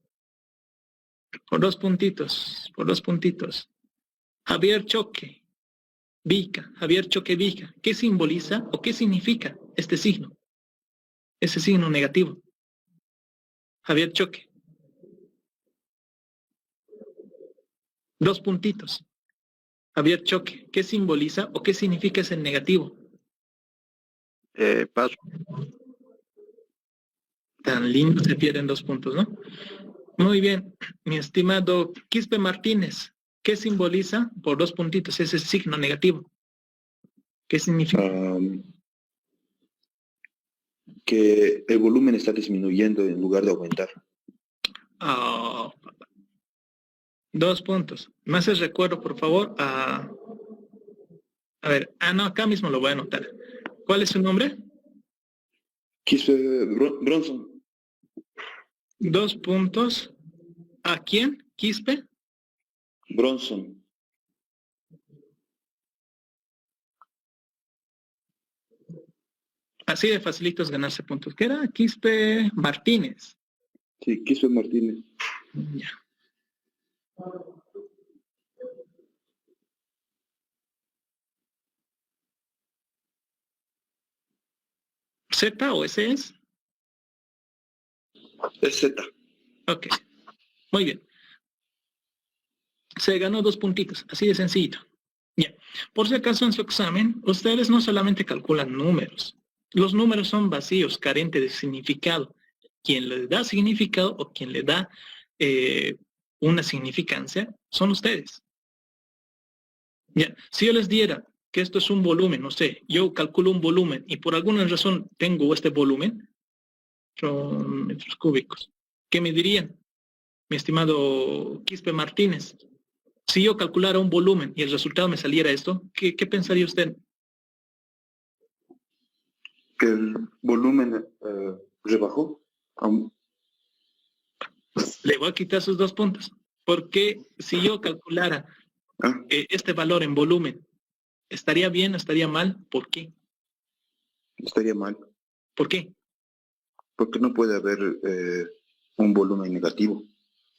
Por 2 puntitos, por 2 puntitos. Javier Choque Vica, Javier Choque Vica. ¿Qué simboliza o qué significa este signo? Ese signo negativo. Javier Choque. 2 puntitos. Javier Choque, ¿qué simboliza o qué significa ese negativo? Paso. Tan lindo se pierden 2 puntos, ¿no? Muy bien, mi estimado Quispe Martínez, ¿qué simboliza por 2 puntitos ese signo negativo? ¿Qué significa? Que el volumen está disminuyendo en lugar de aumentar. Oh, 2 puntos. Me haces recuerdo, por favor, a ver, no, acá mismo lo voy a anotar. ¿Cuál es su nombre? Quispe Bronson. 2 puntos. ¿A quién? ¿Quispe? Bronson. Así de facilito es ganarse puntos. ¿Qué era? Quispe Martínez. Sí, Quispe Martínez. Ya. ¿Z o S es? Es Z. Ok. Muy bien. Se ganó 2 puntitos. Así de sencillito. Bien. Por si acaso en su examen, ustedes no solamente calculan números. Los números son vacíos, carentes de significado. Quien le da significado o quien le da una significancia son ustedes. Ya. Si yo les diera que esto es un volumen, no sé, yo calculo un volumen y por alguna razón tengo este volumen, son metros cúbicos. ¿Qué me dirían, mi estimado Quispe Martínez? Si yo calculara un volumen y el resultado me saliera esto, ¿qué pensaría usted? Que el volumen rebajó. Le voy a quitar sus 2 puntos. Porque si yo calculara este valor en volumen, ¿estaría bien o estaría mal? ¿Por qué? Estaría mal. ¿Por qué? Porque no puede haber un volumen negativo.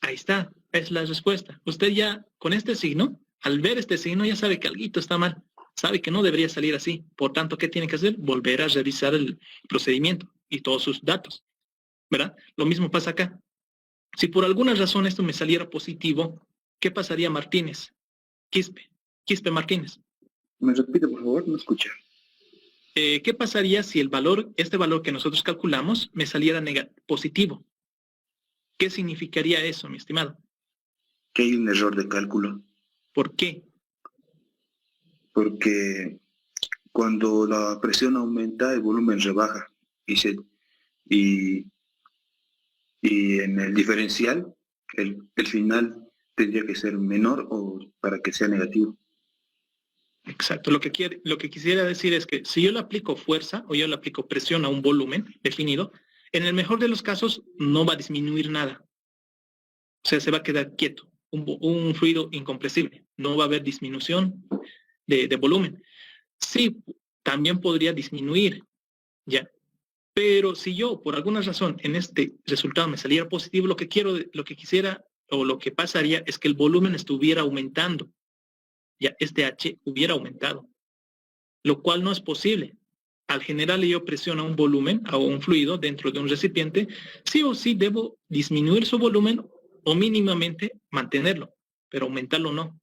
Ahí está, es la respuesta. Usted ya, con este signo, al ver este signo, ya sabe que algo está mal. Sabe que no debería salir así. Por tanto, ¿qué tiene que hacer? Volver a revisar el procedimiento y todos sus datos. ¿Verdad? Lo mismo pasa acá. Si por alguna razón esto me saliera positivo, ¿qué pasaría, Martínez? Quispe Martínez. ¿Me repite, por favor? No escuché. ¿Qué pasaría si el valor, este valor que nosotros calculamos, me saliera positivo? ¿Qué significaría eso, mi estimado? Que hay un error de cálculo. ¿Por qué? Porque cuando la presión aumenta, el volumen rebaja. Y en el diferencial, el final tendría que ser menor o para que sea negativo. Exacto. Lo que quisiera decir es que si yo le aplico fuerza o yo le aplico presión a un volumen definido, en el mejor de los casos no va a disminuir nada. O sea, se va a quedar quieto. Un fluido incompresible. No va a haber disminución de volumen. Sí, también podría disminuir, ¿ya? Pero si yo, por alguna razón, en este resultado me saliera positivo, lo que quisiera o lo que pasaría es que el volumen estuviera aumentando. Ya, este H hubiera aumentado. Lo cual no es posible. Al generarle yo presión a un volumen, a un fluido dentro de un recipiente, sí o sí debo disminuir su volumen o mínimamente mantenerlo, pero aumentarlo no.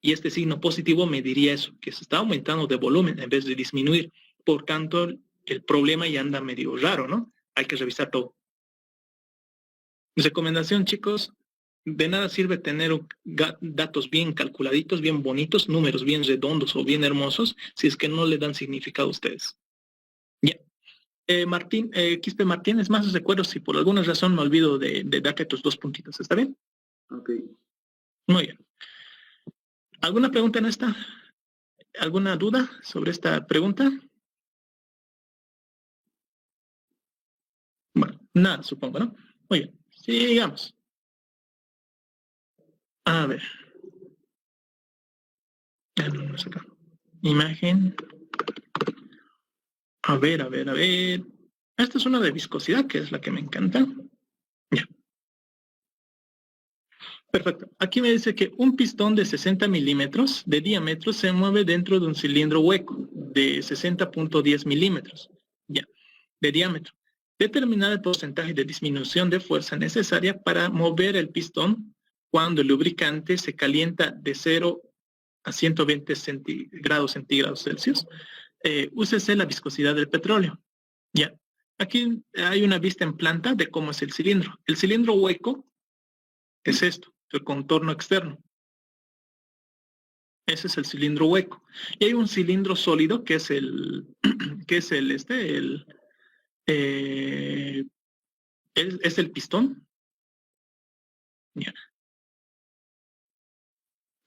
Y este signo positivo me diría eso, que se está aumentando de volumen en vez de disminuir. Por tanto, el problema ya anda medio raro, ¿no? Hay que revisar todo. Recomendación, chicos, de nada sirve tener datos bien calculaditos, bien bonitos, números bien redondos o bien hermosos, si es que no le dan significado a ustedes. Ya. Martín, Quispe Martínez, más os recuerdo si por alguna razón me olvido de darte tus 2 puntitos, ¿está bien? Ok. Muy bien. ¿Alguna pregunta en esta? ¿Alguna duda sobre esta pregunta? Bueno, nada, supongo, ¿no? Muy bien, sigamos. A ver. Acá. Imagen. A ver. Esta es una de viscosidad, que es la que me encanta. Ya. Perfecto. Aquí me dice que un pistón de 60 milímetros de diámetro se mueve dentro de un cilindro hueco de 60.10 milímetros. Ya. De diámetro. Determinar el porcentaje de disminución de fuerza necesaria para mover el pistón cuando el lubricante se calienta de 0 a 120 grados centígrados Celsius. Úsese la viscosidad del petróleo. Ya. Aquí hay una vista en planta de cómo es el cilindro. El cilindro hueco es esto, el contorno externo. Ese es el cilindro hueco. Y hay un cilindro sólido que es el es el pistón. Ya.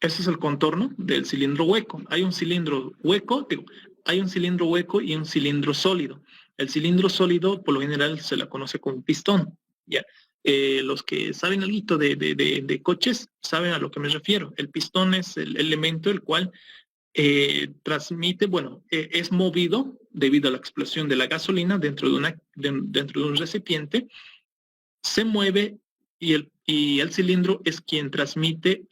Ese es el contorno del cilindro hueco. Hay un cilindro hueco, hay un cilindro hueco y un cilindro sólido. El cilindro sólido, por lo general, se la conoce como pistón. Ya. Los que saben algo de coches saben a lo que me refiero. El pistón es el elemento el cual transmite, es movido debido a la explosión de la gasolina dentro de un recipiente, se mueve y el cilindro es quien transmite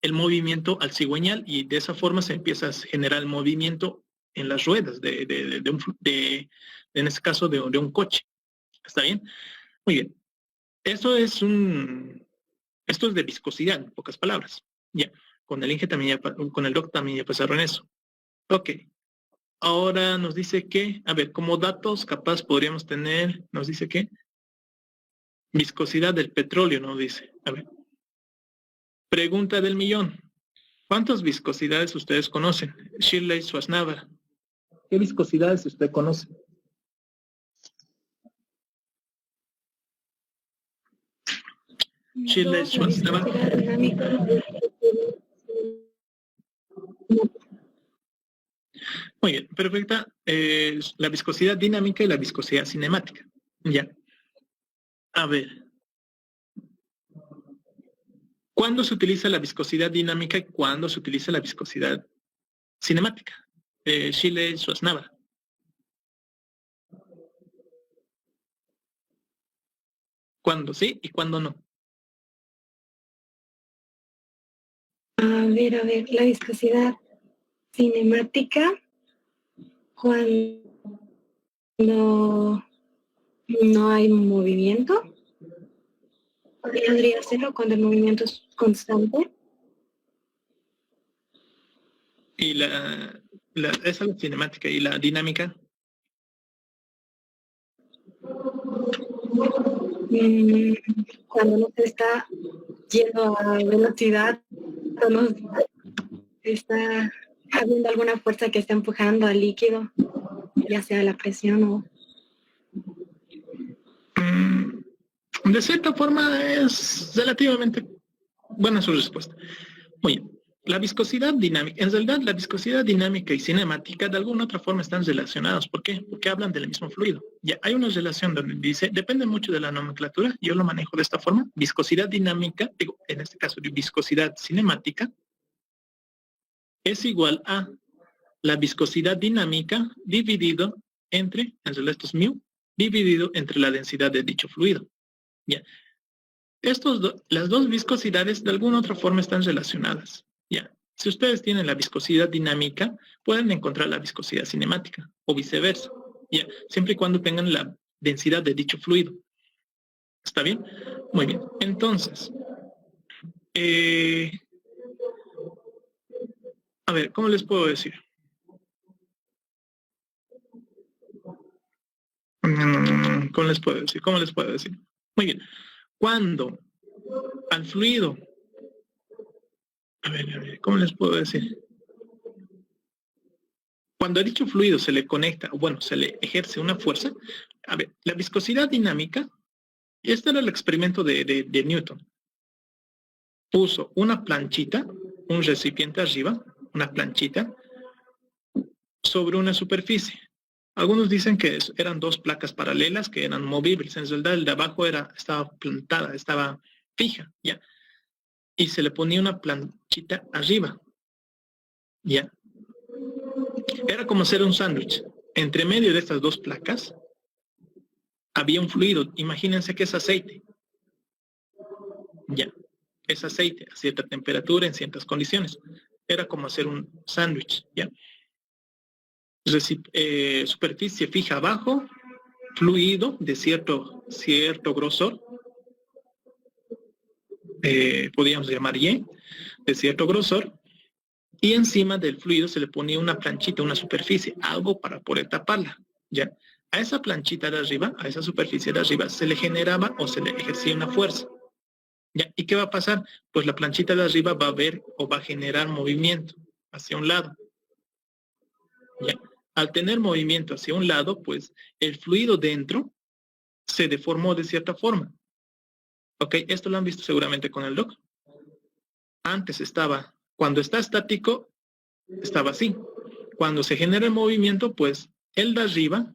el movimiento al cigüeñal, y de esa forma se empieza a generar el movimiento en las ruedas en este caso de un coche. ¿Está bien? Muy bien. Esto es de viscosidad, en pocas palabras. Ya. Con el doc también ya pasaron eso. Ok. Ahora nos dice que, a ver, como datos capaz podríamos tener, nos dice que viscosidad del petróleo, nos dice. A ver. Pregunta del millón. ¿Cuántas viscosidades ustedes conocen? Shirley Schwarzenegger. ¿Qué viscosidades usted conoce? Shirley Schwarzenegger. Muy bien, perfecta. La viscosidad dinámica y la viscosidad cinemática. Ya. A ver. ¿Cuándo se utiliza la viscosidad dinámica y cuándo se utiliza la viscosidad cinemática? Shirley Schwarzenegger. ¿Cuándo sí y cuándo no? A ver, la viscosidad cinemática cuando no hay movimiento. Podría hacerlo cuando el movimiento es constante. Y esa es la cinemática. ¿Y la dinámica? Cuando no se está yendo a velocidad, no está habiendo alguna fuerza que está empujando al líquido, ya sea la presión o... De cierta forma es relativamente buena su respuesta. Muy bien. La viscosidad dinámica, en realidad la viscosidad dinámica y cinemática de alguna otra forma están relacionados. ¿Por qué? Porque hablan del mismo fluido. Ya hay una relación donde dice, depende mucho de la nomenclatura, yo lo manejo de esta forma, viscosidad dinámica, en este caso de viscosidad cinemática, es igual a la viscosidad dinámica dividido entre, en realidad esto es mu, dividido entre la densidad de dicho fluido. Ya. Las dos viscosidades de alguna otra forma están relacionadas. Ya. Si ustedes tienen la viscosidad dinámica, pueden encontrar la viscosidad cinemática o viceversa. Ya. Siempre y cuando tengan la densidad de dicho fluido. ¿Está bien? Muy bien. Entonces, a ver, ¿cómo les puedo decir? ¿Cómo les puedo decir? ¿Cómo les puedo decir? Muy bien. Cuando al fluido, a ver, ¿cómo les puedo decir? Cuando a dicho fluido se le conecta, o bueno, se le ejerce una fuerza, a ver, la viscosidad dinámica, este era el experimento de Newton. Puso una planchita, un recipiente arriba, una planchita, sobre una superficie. Algunos dicen que eran dos placas paralelas que eran movibles. En realidad el de abajo estaba plantada, estaba fija, ¿ya? Y se le ponía una planchita arriba, ¿ya? Era como hacer un sándwich. Entre medio de estas dos placas había un fluido. Imagínense que es aceite. Ya. Es aceite a cierta temperatura, en ciertas condiciones. Era como hacer un sándwich, ¿ya? Superficie fija abajo, fluido de cierto grosor, podríamos llamar Y, de cierto grosor, y encima del fluido se le ponía una planchita, una superficie, algo para poder taparla, ¿ya? A esa planchita de arriba, a esa superficie de arriba, se le generaba o se le ejercía una fuerza, ¿ya? ¿Y qué va a pasar? Pues la planchita de arriba va a ver o va a generar movimiento hacia un lado, ¿ya? Al tener movimiento hacia un lado, pues el fluido dentro se deformó de cierta forma. ¿Ok? Esto lo han visto seguramente con el doc. Antes estaba, cuando está estático, estaba así. Cuando se genera el movimiento, pues el de arriba,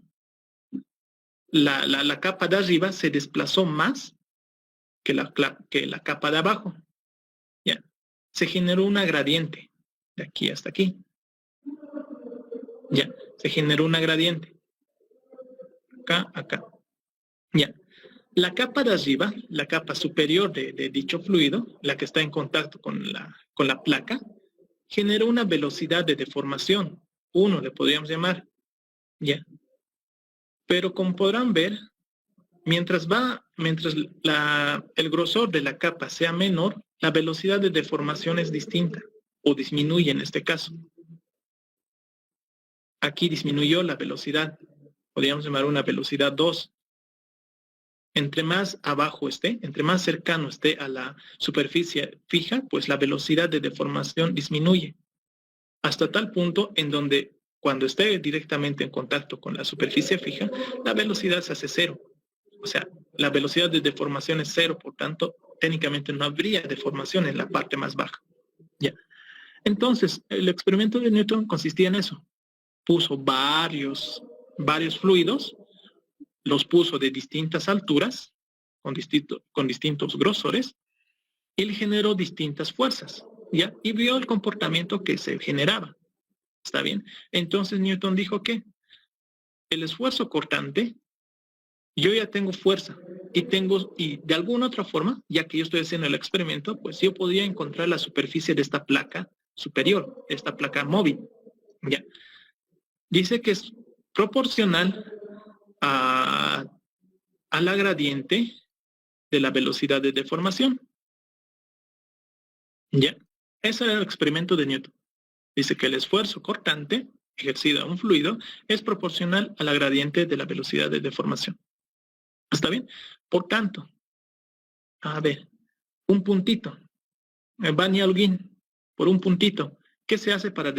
la capa de arriba se desplazó más que la capa de abajo. ¿Ya? Se generó una gradiente de aquí hasta aquí. Ya, se generó una gradiente. Acá, acá. Ya. La capa de arriba, la capa superior de dicho fluido, la que está en contacto con la placa, generó una velocidad de deformación. 1 le podríamos llamar. Ya. Pero como podrán ver, mientras el grosor de la capa sea menor, la velocidad de deformación es distinta, o disminuye en este caso. Aquí disminuyó la velocidad, podríamos llamar una velocidad 2. Entre más abajo esté, entre más cercano esté a la superficie fija, pues la velocidad de deformación disminuye. Hasta tal punto en donde cuando esté directamente en contacto con la superficie fija, la velocidad se hace 0. O sea, la velocidad de deformación es 0, por tanto, técnicamente no habría deformación en la parte más baja. ¿Ya? Entonces, el experimento de Newton consistía en eso. Puso varios fluidos, los puso de distintas alturas, con distintos grosores, y le generó distintas fuerzas, ¿ya? Y vio el comportamiento que se generaba. ¿Está bien? Entonces Newton dijo que el esfuerzo cortante, yo ya tengo fuerza, y de alguna otra forma, ya que yo estoy haciendo el experimento, pues yo podría encontrar la superficie de esta placa superior, esta placa móvil, ¿ya? Dice que es proporcional a la gradiente de la velocidad de deformación. ¿Ya? Ese era el experimento de Newton. Dice que el esfuerzo cortante ejercido a un fluido es proporcional a la gradiente de la velocidad de deformación. ¿Está bien? Por tanto, a ver, un puntito. Van y Holguín, por un puntito. ¿Qué se hace para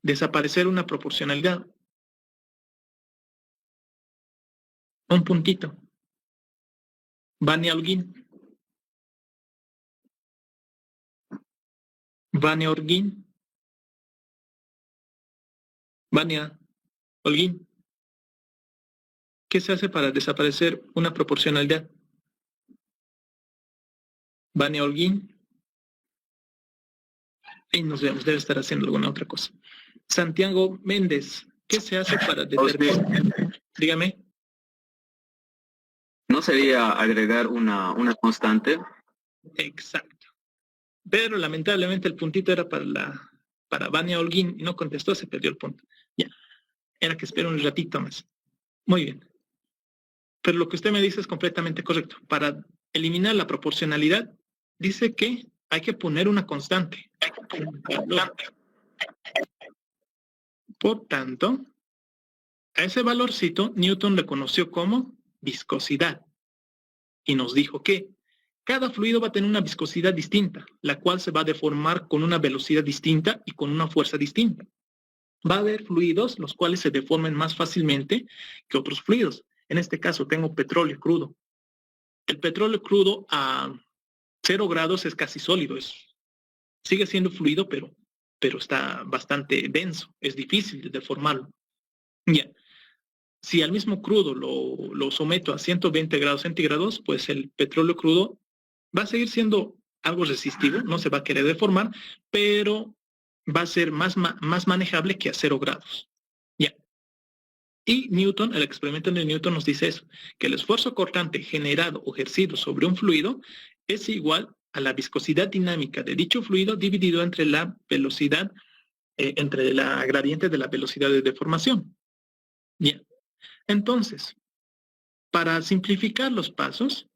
desaparecer una proporcionalidad? Un puntito. Vania Holguín. Vania Holguín. Vania Holguín. ¿Qué se hace para desaparecer una proporcionalidad? Vania Holguín. Y nos vemos, debe estar haciendo alguna otra cosa. Santiago Méndez, ¿qué se hace para determinar? Dígame. ¿No sería agregar una constante? Exacto. Pero lamentablemente el puntito era para Vania Holguín y no contestó, se perdió el punto. Ya. Era que espera un ratito más. Muy bien. Pero lo que usted me dice es completamente correcto. Para eliminar la proporcionalidad, dice que hay que poner una constante. Por tanto, a ese valorcito Newton le conoció como viscosidad. Y nos dijo que cada fluido va a tener una viscosidad distinta, la cual se va a deformar con una velocidad distinta y con una fuerza distinta. Va a haber fluidos los cuales se deformen más fácilmente que otros fluidos. En este caso tengo petróleo crudo. El petróleo crudo a 0 grados es casi sólido. Sigue siendo fluido, pero está bastante denso. Es difícil de deformarlo. Ya. Si al mismo crudo lo someto a 120 grados centígrados, pues el petróleo crudo va a seguir siendo algo resistivo, no se va a querer deformar, pero va a ser más manejable que a 0 grados. Ya. Y Newton, el experimento de Newton nos dice eso, que el esfuerzo cortante generado o ejercido sobre un fluido es igual a la viscosidad dinámica de dicho fluido dividido entre la velocidad, entre la gradiente de la velocidad de deformación. Bien. Entonces, para simplificar los pasos,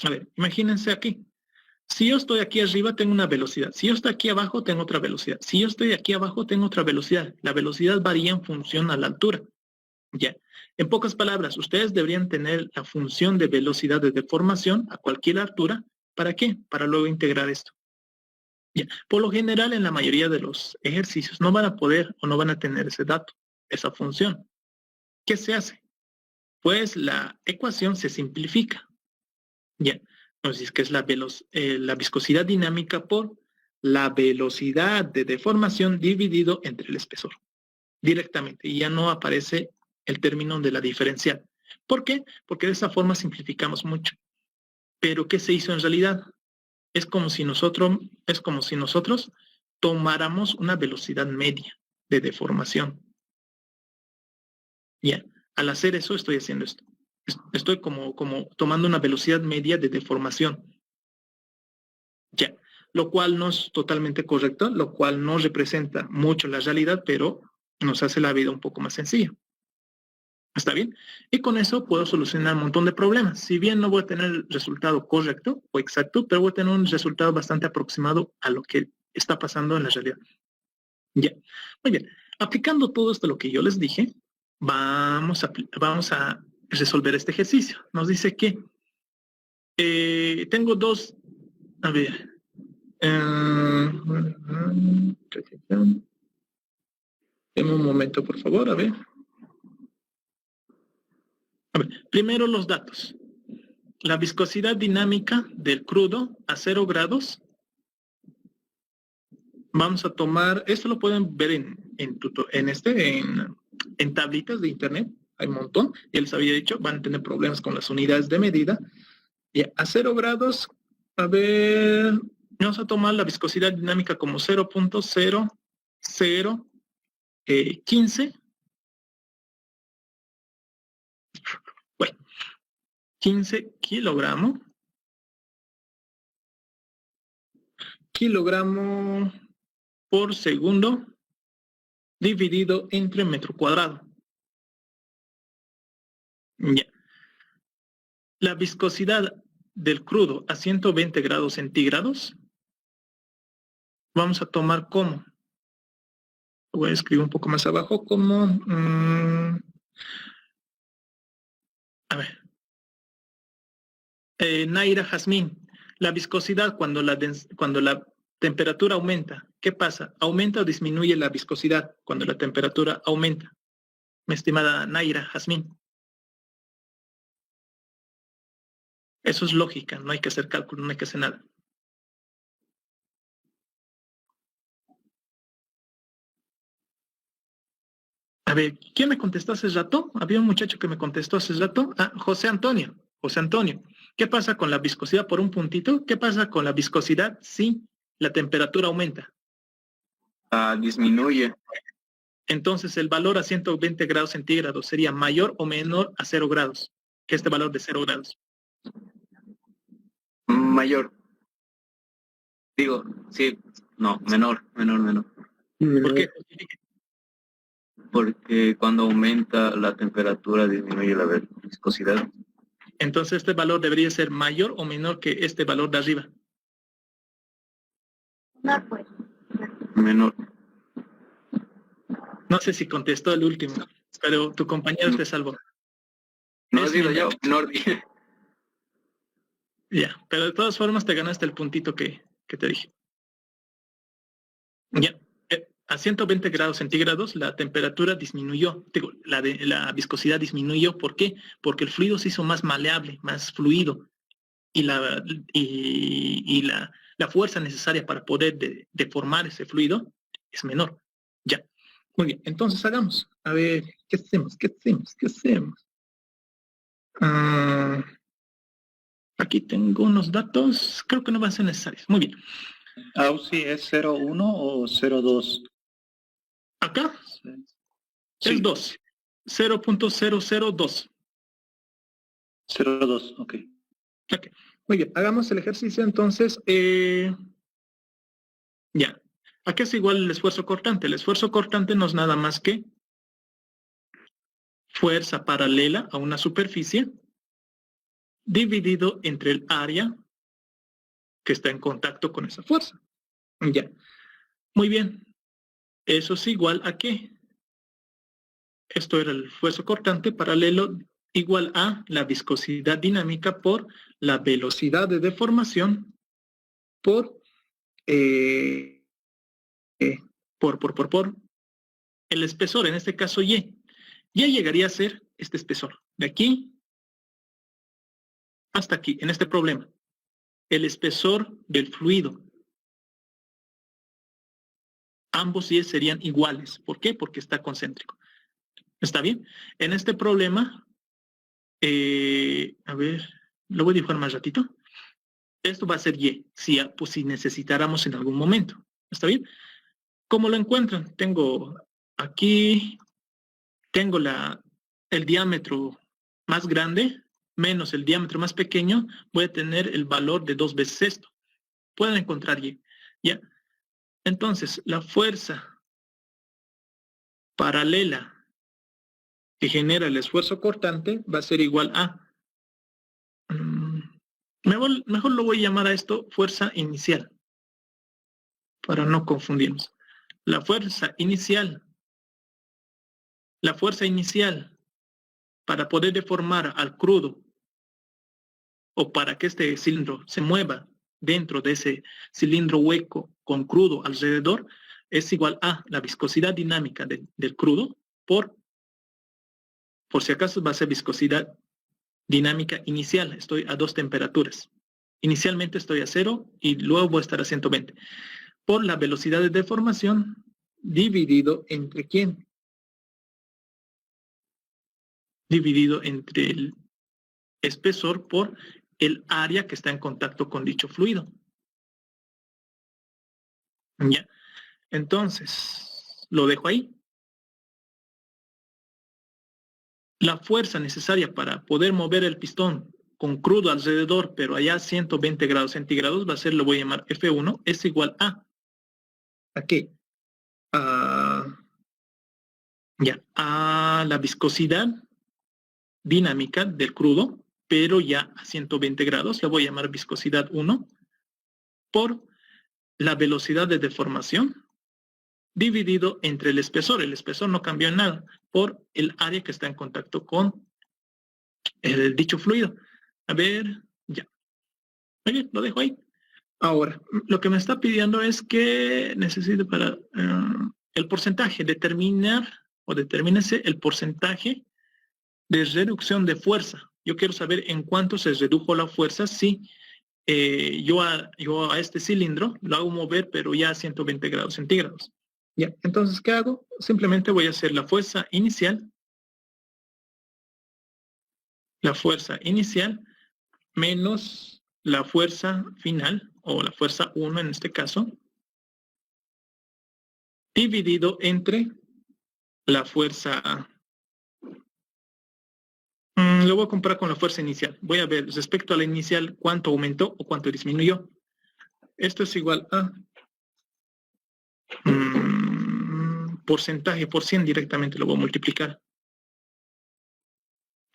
a ver, imagínense aquí. Si yo estoy aquí arriba, tengo una velocidad. Si yo estoy aquí abajo, tengo otra velocidad. Si yo estoy aquí abajo, tengo otra velocidad. La velocidad varía en función a la altura. Ya. En pocas palabras, ustedes deberían tener la función de velocidad de deformación a cualquier altura. ¿Para qué? Para luego integrar esto. Ya. Por lo general, en la mayoría de los ejercicios no van a poder o no van a tener ese dato, esa función. ¿Qué se hace? Pues la ecuación se simplifica. Ya. Nos dice que es la viscosidad dinámica por la velocidad de deformación dividido entre el espesor. Directamente. Y ya no aparece el término de la diferencial. ¿Por qué? Porque de esa forma simplificamos mucho. Pero ¿qué se hizo en realidad? Es como si nosotros tomáramos una velocidad media de deformación. Ya. Al hacer eso estoy haciendo esto. Estoy como tomando una velocidad media de deformación. Ya. Lo cual no es totalmente correcto, lo cual no representa mucho la realidad, pero nos hace la vida un poco más sencilla. ¿Está bien? Y con eso puedo solucionar un montón de problemas. Si bien no voy a tener el resultado correcto o exacto, pero voy a tener un resultado bastante aproximado a lo que está pasando en la realidad. Ya. Muy bien. Aplicando todo esto lo que yo les dije, vamos a resolver este ejercicio. Nos dice que tengo dos... A ver... Deme un momento, por favor, a ver. Primero los datos. La viscosidad dinámica del crudo a 0 grados. Vamos a tomar, esto lo pueden ver en tablitas de internet. Hay un montón. Ya les había dicho, van a tener problemas con las unidades de medida. Y a 0 grados, a ver, vamos a tomar la viscosidad dinámica como 0.0015. Bueno, 15 kilogramos por segundo dividido entre metro cuadrado. Ya. La viscosidad del crudo a 120 grados centígrados vamos a tomar como, voy a escribir un poco más abajo, como, a ver, Naira Jazmín, la viscosidad cuando la temperatura aumenta, ¿qué pasa? ¿Aumenta o disminuye la viscosidad cuando la temperatura aumenta? Mi estimada Naira Jazmín. Eso es lógica, no hay que hacer cálculo, no hay que hacer nada. A ver, ¿quién me contestó hace rato? Había un muchacho que me contestó hace rato. Ah, José Antonio. José Antonio. ¿Qué pasa con la viscosidad por un puntito? ¿Qué pasa con la viscosidad si la temperatura aumenta? Disminuye. Entonces el valor a 120 grados centígrados sería mayor o menor a 0 grados que este valor de 0 grados. Mayor. Digo, sí, no, menor. ¿Por qué? Porque cuando aumenta la temperatura disminuye viscosidad. Entonces este valor debería ser mayor o menor que este valor de arriba. No, pues. Menor. No sé si contestó el último, pero tu compañero te salvó. No Es digo yo, menor. menor. Ya, pero de todas formas te ganaste el puntito que te dije. Ya, a 120 grados centígrados la temperatura disminuyó, digo, la viscosidad disminuyó. ¿Por qué? Porque el fluido se hizo más maleable, más fluido, y la fuerza necesaria para poder deformar ese fluido es menor. Ya, muy bien, entonces hagamos. A ver, ¿qué hacemos? Aquí tengo unos datos, creo que no van a ser necesarios. Muy bien. ¿AUSI es 0,1 o 0,2? Acá Sí. es 2. 0.002. 0,2, ok. Ok. Muy bien, hagamos el ejercicio entonces. Ya. Aquí es igual el esfuerzo cortante. El esfuerzo cortante no es nada más que fuerza paralela a una superficie dividido entre el área que está en contacto con esa fuerza. Ya. Muy bien. Eso es igual a ¿qué? Esto era el esfuerzo cortante paralelo igual a la viscosidad dinámica por la velocidad de deformación por el espesor, en este caso Y. Y llegaría a ser este espesor, de aquí hasta aquí, en este problema. El espesor del fluido. Ambos Y serían iguales. ¿Por qué? Porque está concéntrico. ¿Está bien? En este problema, a ver, lo voy a dibujar más ratito. Esto va a ser Y, pues si necesitáramos en algún momento. ¿Está bien? ¿Cómo lo encuentran? Tengo aquí, tengo el diámetro más grande menos el diámetro más pequeño, voy a tener el valor de 2 veces esto. Pueden encontrar Y. ¿Ya? Entonces, la fuerza paralela que genera el esfuerzo cortante va a ser igual a... Mejor lo voy a llamar a esto fuerza inicial, para no confundirnos. La fuerza inicial para poder deformar al crudo o para que este cilindro se mueva dentro de ese cilindro hueco con crudo alrededor es igual a la viscosidad dinámica del crudo por si acaso va a ser viscosidad dinámica inicial. Estoy a 2 temperaturas. Inicialmente estoy a 0 y luego voy a estar a 120. Por la velocidad de deformación dividido entre ¿quién? Dividido entre el espesor por el área que está en contacto con dicho fluido. Ya. Entonces, lo dejo ahí. La fuerza necesaria para poder mover el pistón con crudo alrededor, pero allá a 120 grados centígrados, va a ser, lo voy a llamar F1, es igual a qué? A la viscosidad dinámica del crudo, pero ya a 120 grados, le voy a llamar viscosidad 1, por la velocidad de deformación, dividido entre el espesor no cambió en nada, por el área que está en contacto con el dicho fluido. A ver, ya. Muy bien, lo dejo ahí. Ahora, lo que me está pidiendo es que necesito para el porcentaje, determínese el porcentaje de reducción de fuerza. Yo quiero saber en cuánto se redujo la fuerza si yo a este cilindro lo hago mover, pero ya a 120 grados centígrados. Ya, entonces, ¿qué hago? Simplemente voy a hacer la fuerza inicial menos la fuerza final, o la fuerza 1 en este caso, dividido entre la fuerza... lo voy a comparar con la fuerza inicial. Voy a ver respecto a la inicial cuánto aumentó o cuánto disminuyó. Esto es igual a porcentaje por 100, directamente lo voy a multiplicar.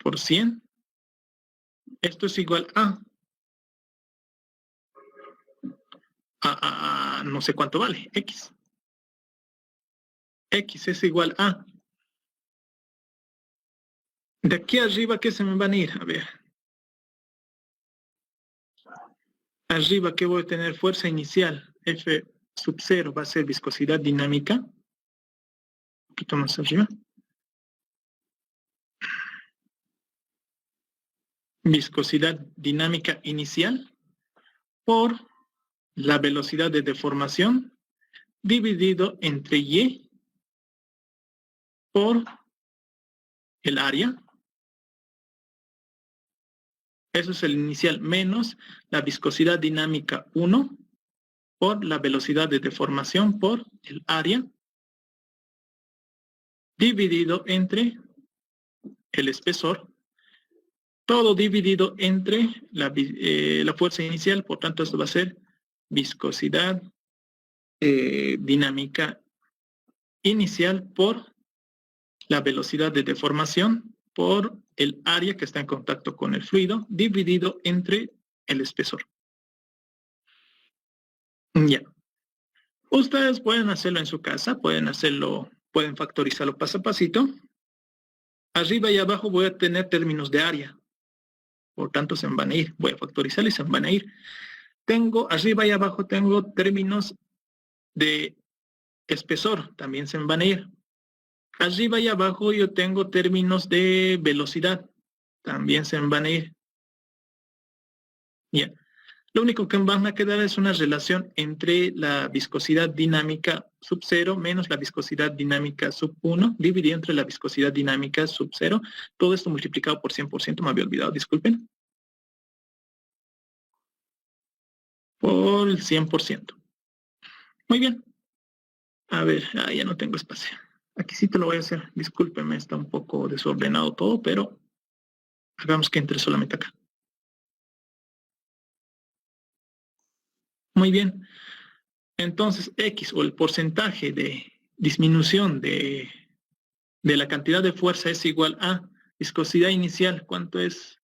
por 100. Esto es igual a no sé cuánto vale, X. X es igual a. De aquí arriba, ¿qué se me van a ir? A ver. Arriba, ¿qué voy a tener? Fuerza inicial. F sub 0 va a ser viscosidad dinámica. Un poquito más arriba. Viscosidad dinámica inicial por la velocidad de deformación dividido entre Y por el área. Eso es el inicial menos la viscosidad dinámica 1 por la velocidad de deformación por el área dividido entre el espesor. Todo dividido entre la fuerza inicial, por tanto esto va a ser viscosidad dinámica inicial por la velocidad de deformación por el área que está en contacto con el fluido dividido entre el espesor. Ya. Ustedes pueden hacerlo en su casa, pueden factorizarlo paso a pasito. Arriba y abajo voy a tener términos de área. Por tanto, se van a ir. Voy a factorizar y se van a ir. Arriba y abajo tengo términos de espesor. También se van a ir. Arriba y abajo yo tengo términos de velocidad. También se van a ir. Ya. Lo único que van a quedar es una relación entre la viscosidad dinámica sub 0 menos la viscosidad dinámica sub 1, dividido entre la viscosidad dinámica sub 0. Todo esto multiplicado por 100%, me había olvidado, disculpen. Por el 100%. Muy bien. A ver, ya no tengo espacio. Aquí sí te lo voy a hacer. Discúlpenme, está un poco desordenado todo, pero hagamos que entre solamente acá. Muy bien. Entonces, X o el porcentaje de disminución de la cantidad de fuerza es igual a viscosidad inicial. ¿Cuánto es?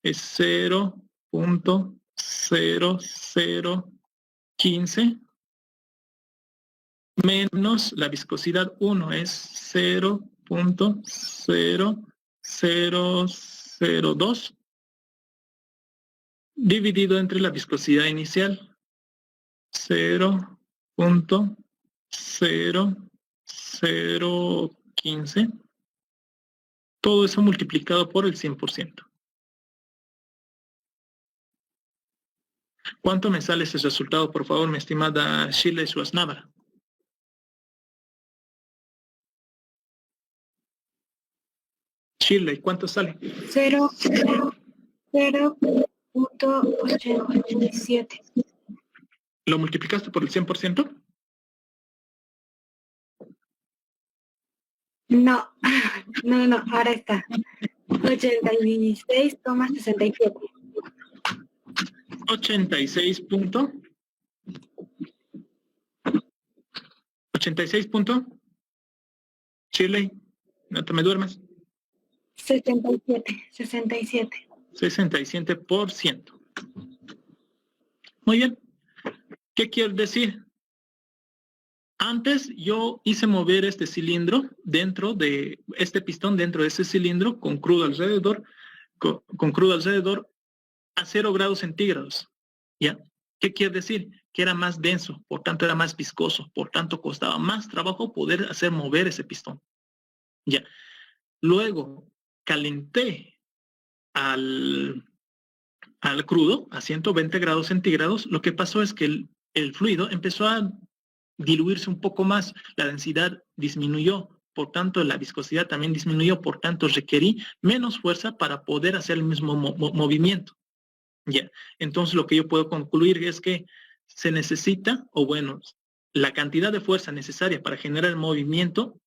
Es 0.0015 menos la viscosidad 1 es 0.0002 dividido entre la viscosidad inicial 0.0015. Todo eso multiplicado por el 100%. ¿Cuánto me sale ese resultado, por favor, mi estimada Shirley Schwarzenegger? Shirley, ¿cuánto sale? 0.87. ¿Lo multiplicaste por el 100%? No, ahora está. 86,67. 86 punto. 86 punto. Shirley, no te me duermas. 67. 67%. Muy bien. ¿Qué quiero decir? Antes yo hice mover este cilindro dentro de este pistón dentro de ese cilindro con crudo alrededor, con crudo alrededor a 0 grados centígrados. ¿Ya? ¿Qué quiere decir? Que era más denso, por tanto era más viscoso, por tanto costaba más trabajo poder hacer mover ese pistón. ¿Ya? Luego calenté al crudo a 120 grados centígrados. Lo que pasó es que el fluido empezó a diluirse un poco más, la densidad disminuyó, por tanto la viscosidad también disminuyó, por tanto requerí menos fuerza para poder hacer el mismo movimiento. Ya, entonces lo que yo puedo concluir es que se necesita, o bueno, la cantidad de fuerza necesaria para generar el movimiento